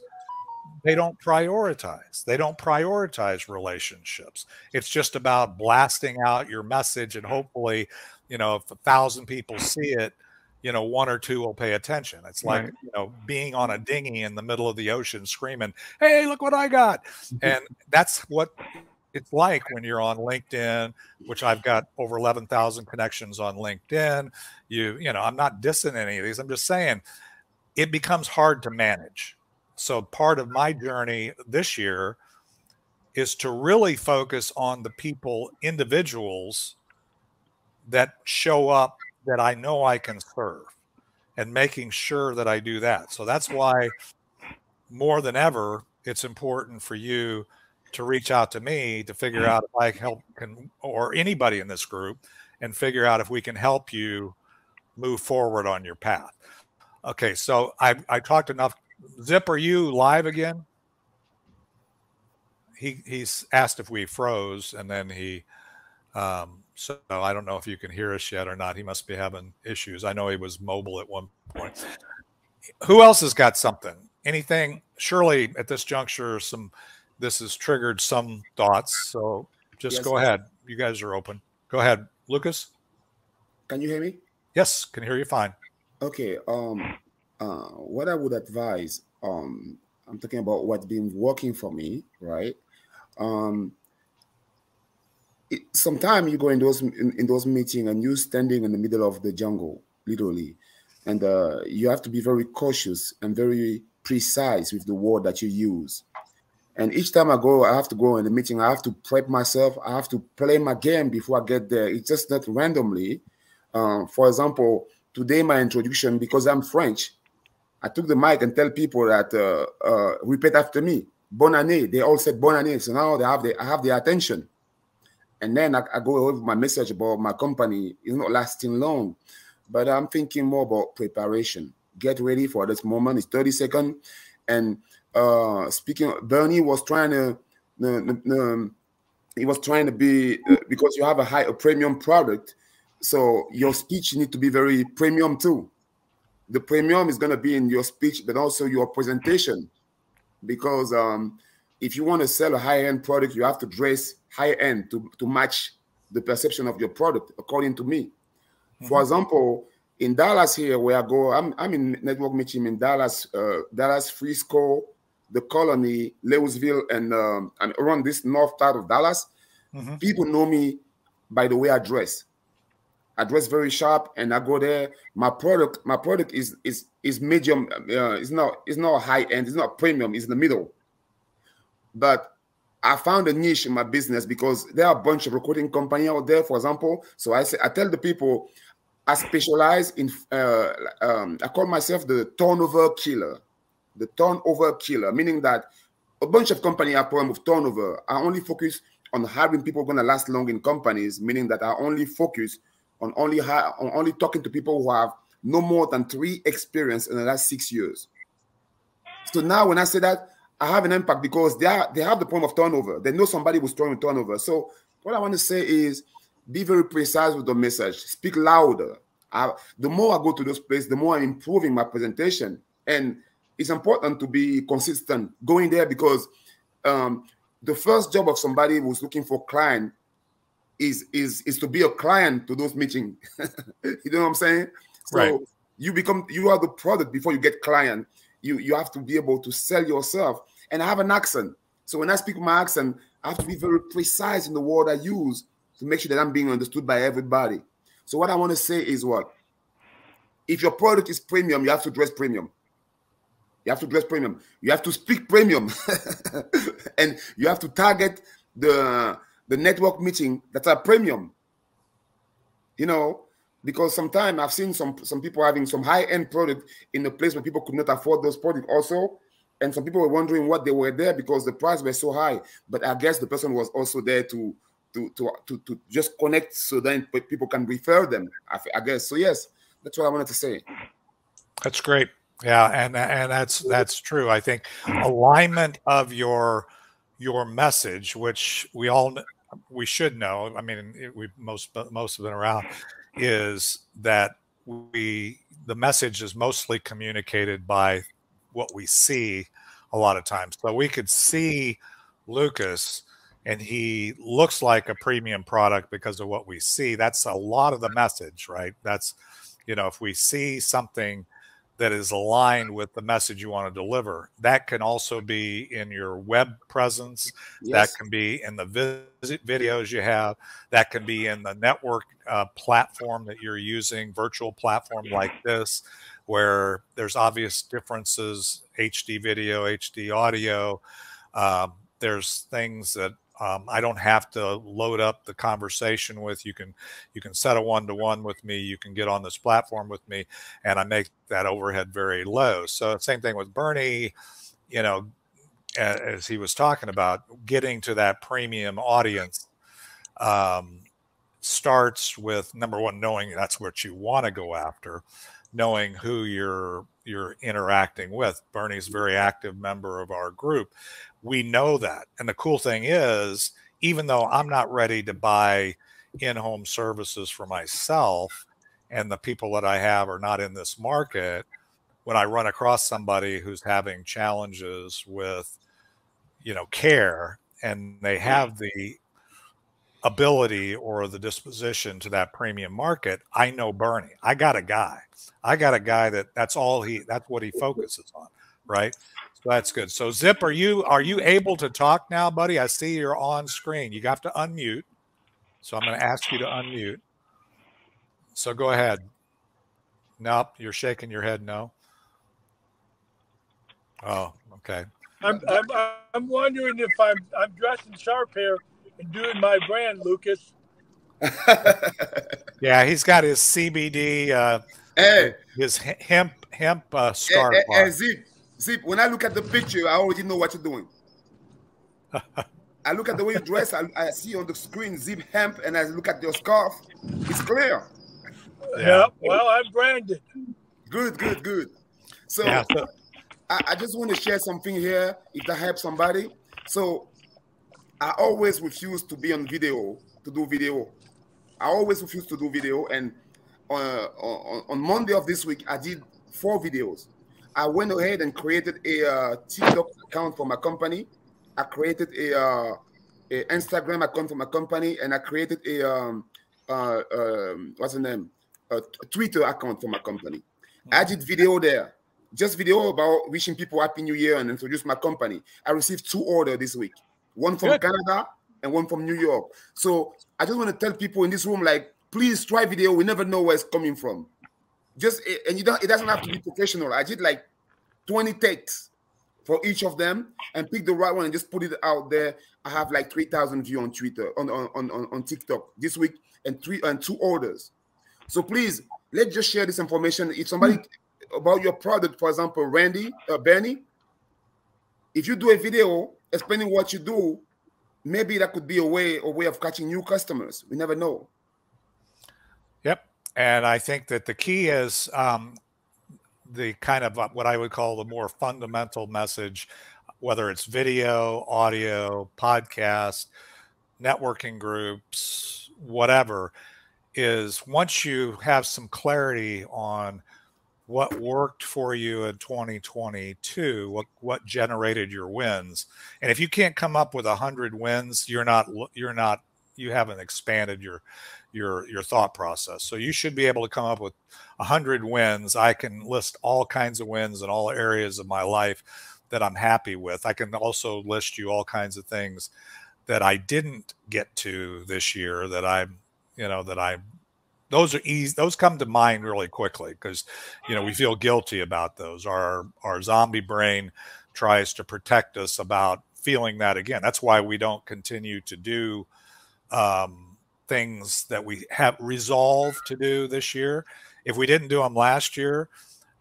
they don't prioritize. They don't prioritize relationships. It's just about blasting out your message, and hopefully, if 1,000 people see it, 1 or 2 will pay attention. It's like, being on a dinghy in the middle of the ocean screaming, "Hey, look what I got." And that's what it's like when you're on LinkedIn, which I've got over 11,000 connections on LinkedIn. I'm not dissing any of these. I'm just saying it becomes hard to manage. So part of my journey this year is to really focus on the people, individuals that show up that I know I can serve, and making sure that I do that. So that's why more than ever, it's important for you to reach out to me to figure out if I or anybody in this group, and figure out if we can help you move forward on your path. Okay, so I talked enough. Zip, are you live again? He's asked if we froze, and then so I don't know if you can hear us yet or not. He must be having issues. I know he was mobile at one point. Who else has got something? Anything? Surely at this juncture, this has triggered some thoughts. So just go ahead. You guys are open. Go ahead, Lucas. Can you hear me? Yes, can hear you fine. Okay. What I would advise, I'm talking about what's been working for me, right? Sometimes you go in those meetings and you're standing in the middle of the jungle, literally, and you have to be very cautious and very precise with the word that you use. And each time I have to go in the meeting, I have to prep myself. I have to play my game before I get there. It's just not randomly. For example, today my introduction, because I'm French, I took the mic and tell people that repeat after me, "Bonne année." They all said "Bonne année." So now I have the attention. And then I go over my message about my company. It's not lasting long, but I'm thinking more about preparation. Get ready for this moment. It's 30 seconds. And speaking, Bernie was trying to, he was trying to be, because you have a premium product, so your speech needs to be very premium too. The premium is going to be in your speech, but also your presentation, because if you want to sell a high-end product, you have to dress high-end to match the perception of your product, according to me. Mm-hmm. For example, in Dallas here, where I go, I'm in network meeting in Dallas, Frisco, the Colony, Louisville, and around this north part of Dallas. Mm-hmm. People know me by the way I dress. I dress very sharp, and I go there. My product is medium. It's not high end. It's not premium. It's in the middle. But I found a niche in my business because there are a bunch of recruiting companies out there, for example. So I tell the people, I specialize in, I call myself the turnover killer. The turnover killer, meaning that a bunch of companies have problem with turnover. I only focus on hiring people going to last long in companies, meaning that I only focus on only talking to people who have no more than 3 experience in the last 6 years. So now when I say that, I have an impact because they have the problem of turnover. They know somebody who's throwing turnover. So what I want to say is be very precise with the message. Speak louder. The more I go to those places, the more I'm improving my presentation. And it's important to be consistent going there because the first job of somebody who's looking for client is to be a client to those meetings. You know what I'm saying? So right. you are the product before you get client. You have to be able to sell yourself. And I have an accent. So when I speak with my accent, I have to be very precise in the word I use to make sure that I'm being understood by everybody. So what I want to say is what? If your product is premium, you have to dress premium. You have to dress premium. You have to speak premium. And you have to target the network meeting that are premium. You know, because sometimes I've seen some people having some high-end product in a place where people could not afford those products also. And some people were wondering what they were there because the price was so high. But I guess the person was also there to just connect so then people can refer them, I guess. So yes, that's what I wanted to say. That's great. Yeah, and that's true. I think alignment of your message, which we should know. I mean, most have been around, is that the message is mostly communicated by what we see a lot of times. So we could see Lucas and he looks like a premium product because of what we see. That's a lot of the message, right? That's, you know, if we see something that is aligned with the message you want to deliver, that can also be in your web presence. Yes. That can be in the visit videos you have. That can be in the network platform that you're using, virtual platform like this, where there's obvious differences, HD video, HD audio. There's things that I don't have to load up the conversation with. You can set a one-to-one with me. You can get on this platform with me, and I make that overhead very low. So same thing with Bernie, you know, as he was talking about, getting to that premium audience starts with, number one, knowing that's what you want to go after, knowing who you're interacting with. Bernie's a very active member of our group. We know that. And the cool thing is, even though I'm not ready to buy in-home services for myself and the people that I have are not in this market, when I run across somebody who's having challenges with, you know, care, and they have the ability or the disposition to that premium market, I know Bernie. I got a guy that's what he focuses on, right? So that's good. So Zip, are you able to talk now, buddy? I see you're on screen. You have to unmute. So I'm going to ask you to unmute. So go ahead. Nope, you're shaking your head no. Oh, okay. I'm wondering if I'm dressing sharp here and doing my brand, Lucas. Yeah, he's got his CBD, his hemp scarf. Zip, when I look at the picture, I already know what you're doing. I look at the way you dress. I see on the screen Zip hemp, and I look at your scarf. It's clear. Yeah. Well, I'm branded. Good. So yeah. I just want to share something here, if that helps somebody. So I always refuse to be on video, to do video. I always refuse to do video. And on Monday of this week, I did 4 videos. I went ahead and created a TikTok account for my company. I created a Instagram account for my company, and I created a what's the name? A Twitter account for my company. I did video there, just video about wishing people Happy New Year and introduce my company. I received 2 orders this week, one from Canada and one from New York. So I just want to tell people in this room, like, please try video. We never know where it's coming from. And it doesn't have to be professional. I did like 20 takes for each of them and pick the right one and just put it out there. I have like 3,000 views on Twitter, on TikTok this week, and 2 orders. So please, let's just share this information. If somebody about your product, for example, Bernie, if you do a video explaining what you do, maybe that could be a way of catching new customers. We never know. Yep. And I think that the key is the kind of what I would call the more fundamental message, whether it's video, audio, podcast, networking groups, whatever, is once you have some clarity on what worked for you in 2022, what generated your wins. And if you can't come up with 100 wins, you haven't expanded your thought process. So you should be able to come up with 100 wins. I can list all kinds of wins in all areas of my life that I'm happy with. I can also list you all kinds of things that I didn't get to this year those are easy. Those come to mind really quickly because, we feel guilty about those. Our zombie brain tries to protect us about feeling that again. That's why we don't continue to do things that we have resolved to do this year. If we didn't do them last year,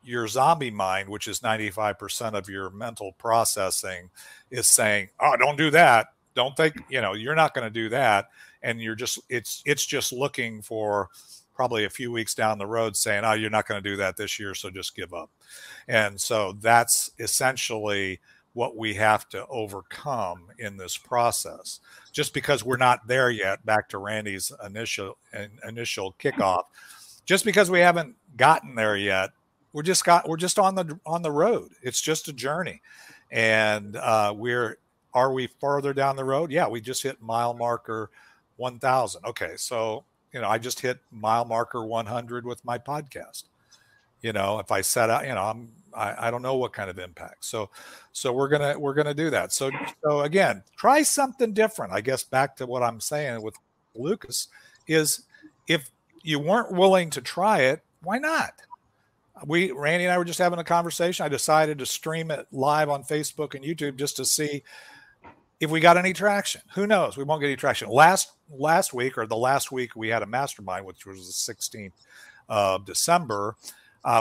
your zombie mind, which is 95% of your mental processing, is saying, "Oh, don't do that. Don't think, you're not going to do that." And it's just looking for probably a few weeks down the road saying, "Oh, you're not going to do that this year, so just give up." And so that's essentially what we have to overcome in this process. Just because we're not there yet, back to Randy's initial kickoff, just because we haven't gotten there yet, we're just on the road. It's just a journey. And are we farther down the road? Yeah, we just hit mile marker 1,000. Okay, so I just hit mile marker 100 with my podcast. If I set out, I don't know what kind of impact. So we're gonna do that. So again, try something different. I guess back to what I'm saying with Lucas is, if you weren't willing to try it, why not? Randy and I were just having a conversation. I decided to stream it live on Facebook and YouTube just to see if we got any traction. Who knows? We won't get any traction. Last week, or the last week, we had a mastermind, which was the 16th of December.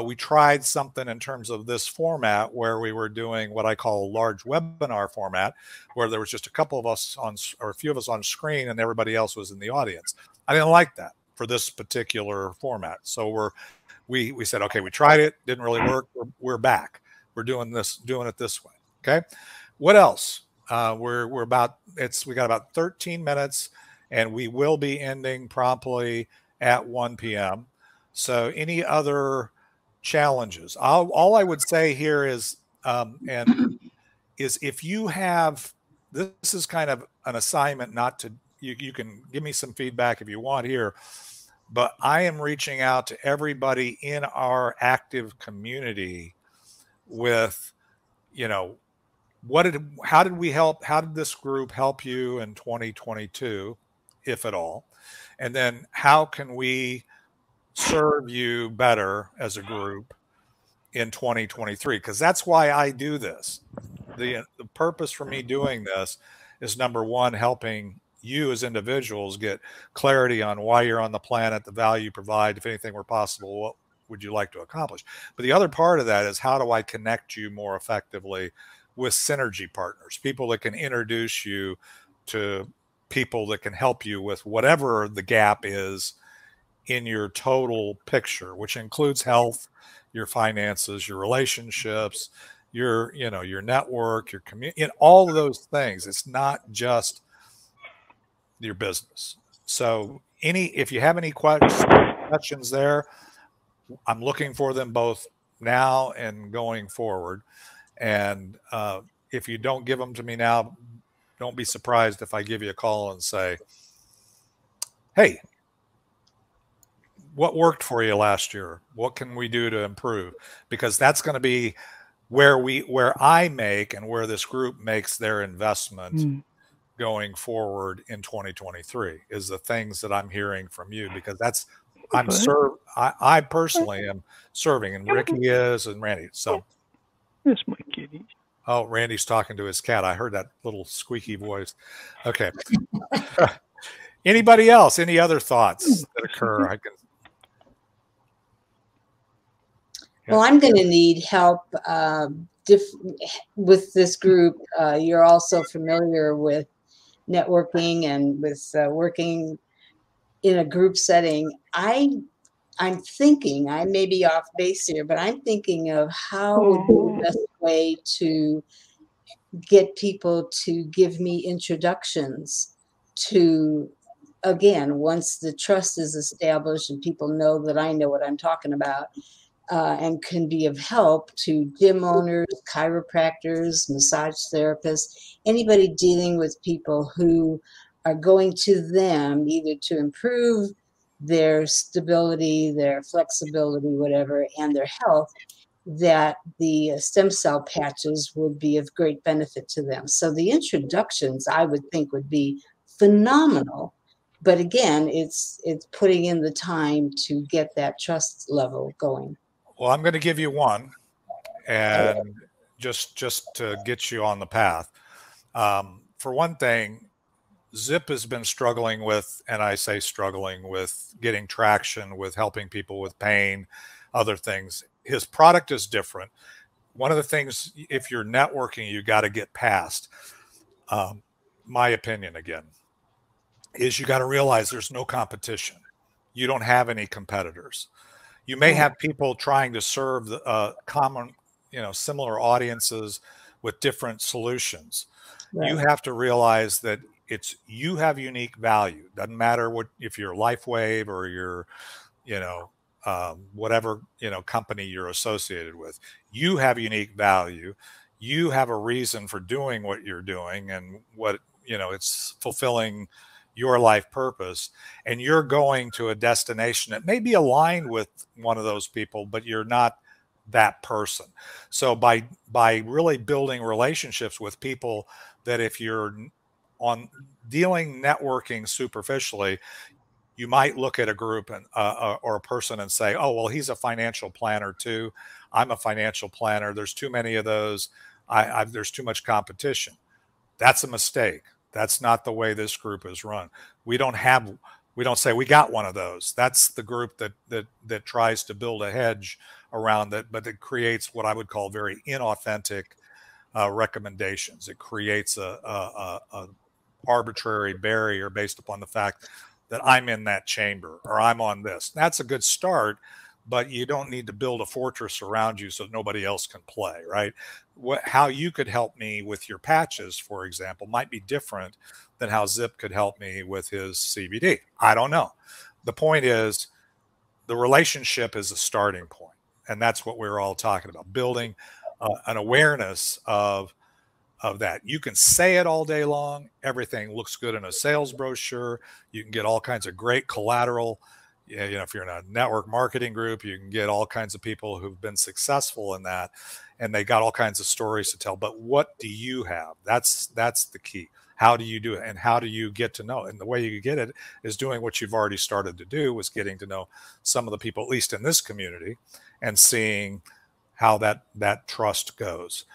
We tried something in terms of this format where we were doing what I call a large webinar format, where there was just a couple of us or a few of us on screen and everybody else was in the audience. I didn't like that for this particular format. So we said, okay, we tried it, didn't really work. We're back. We're doing it this way. Okay. What else? We got about 13 minutes and we will be ending promptly at 1 p.m. So any other challenges? All I would say here is if you have, this is kind of an assignment, not to, you can give me some feedback if you want here, but I am reaching out to everybody in our active community with, how did we help? How did this group help you in 2022, if at all? And then how can we serve you better as a group in 2023? Because that's why I do this. The purpose for me doing this is, number one, helping you as individuals get clarity on why you're on the planet, the value you provide. If anything were possible, what would you like to accomplish? But the other part of that is, how do I connect you more effectively with synergy partners, people that can introduce you to people that can help you with whatever the gap is in your total picture, which includes health, your finances, your relationships, your network, your community, all of those things. It's not just your business. So if you have any questions there, I'm looking for them both now and going forward. And if you don't give them to me now, don't be surprised if I give you a call and say, "Hey, what worked for you last year? What can we do to improve?" Because that's going to be where I make and where this group makes their investment going forward in 2023, is the things that I'm hearing from you, because that's I personally am serving, and Ricky is, and Randy. So that's my kitty. Oh, Randy's talking to his cat. I heard that little squeaky voice. Okay. Anybody else? Any other thoughts that occur? Well, I'm going to need help with this group, you're also familiar with networking and with working in a group setting. I'm thinking, I may be off base here, but I'm thinking of how would be the best way to get people to give me introductions to, again, once the trust is established and people know that I know what I'm talking about, and can be of help to gym owners, chiropractors, massage therapists, anybody dealing with people who are going to them either to improve their stability, their flexibility, whatever, and their health, that the stem cell patches would be of great benefit to them. So the introductions, I would think, would be phenomenal. But again, it's putting in the time to get that trust level going. Well, I'm going to give you one, and just to get you on the path. For one thing, Zip has been struggling with, and I say struggling with, getting traction with helping people with pain, other things. His product is different. One of the things, if you're networking, you got to get past, my opinion again, is you got to realize there's no competition. You don't have any competitors. You may have people trying to serve the common, similar audiences with different solutions. Right. You have to realize that you have unique value. Doesn't matter if you're LifeWave or you're, whatever, company you're associated with. You have unique value. You have a reason for doing what you're doing, and it's fulfilling your life purpose, and you're going to a destination that may be aligned with one of those people, but you're not that person. So by really building relationships with people, that if you're on networking superficially, you might look at a group and or a person and say, oh, well, he's a financial planner too. I'm a financial planner. There's too many of those. There's too much competition. That's a mistake. That's not the way this group is run. We don't say we got one of those. That's the group that tries to build a hedge around it, but it creates what I would call very inauthentic recommendations. It creates a arbitrary barrier based upon the fact that I'm in that chamber or I'm on this. That's a good start, but you don't need to build a fortress around you so nobody else can play, right? How you could help me with your patches, for example, might be different than how Zip could help me with his CBD. I don't know. The point is, the relationship is a starting point, and that's what we're all talking about, building an awareness of that. You can say it all day long. Everything looks good in a sales brochure. You can get all kinds of great collateral. If you're in a network marketing group, you can get all kinds of people who've been successful in that, and they got all kinds of stories to tell. But what do you have? That's the key. How do you do it, and how do you get to know? And the way you get it is doing what you've already started to do, was getting to know some of the people, at least in this community, and seeing how that trust goes.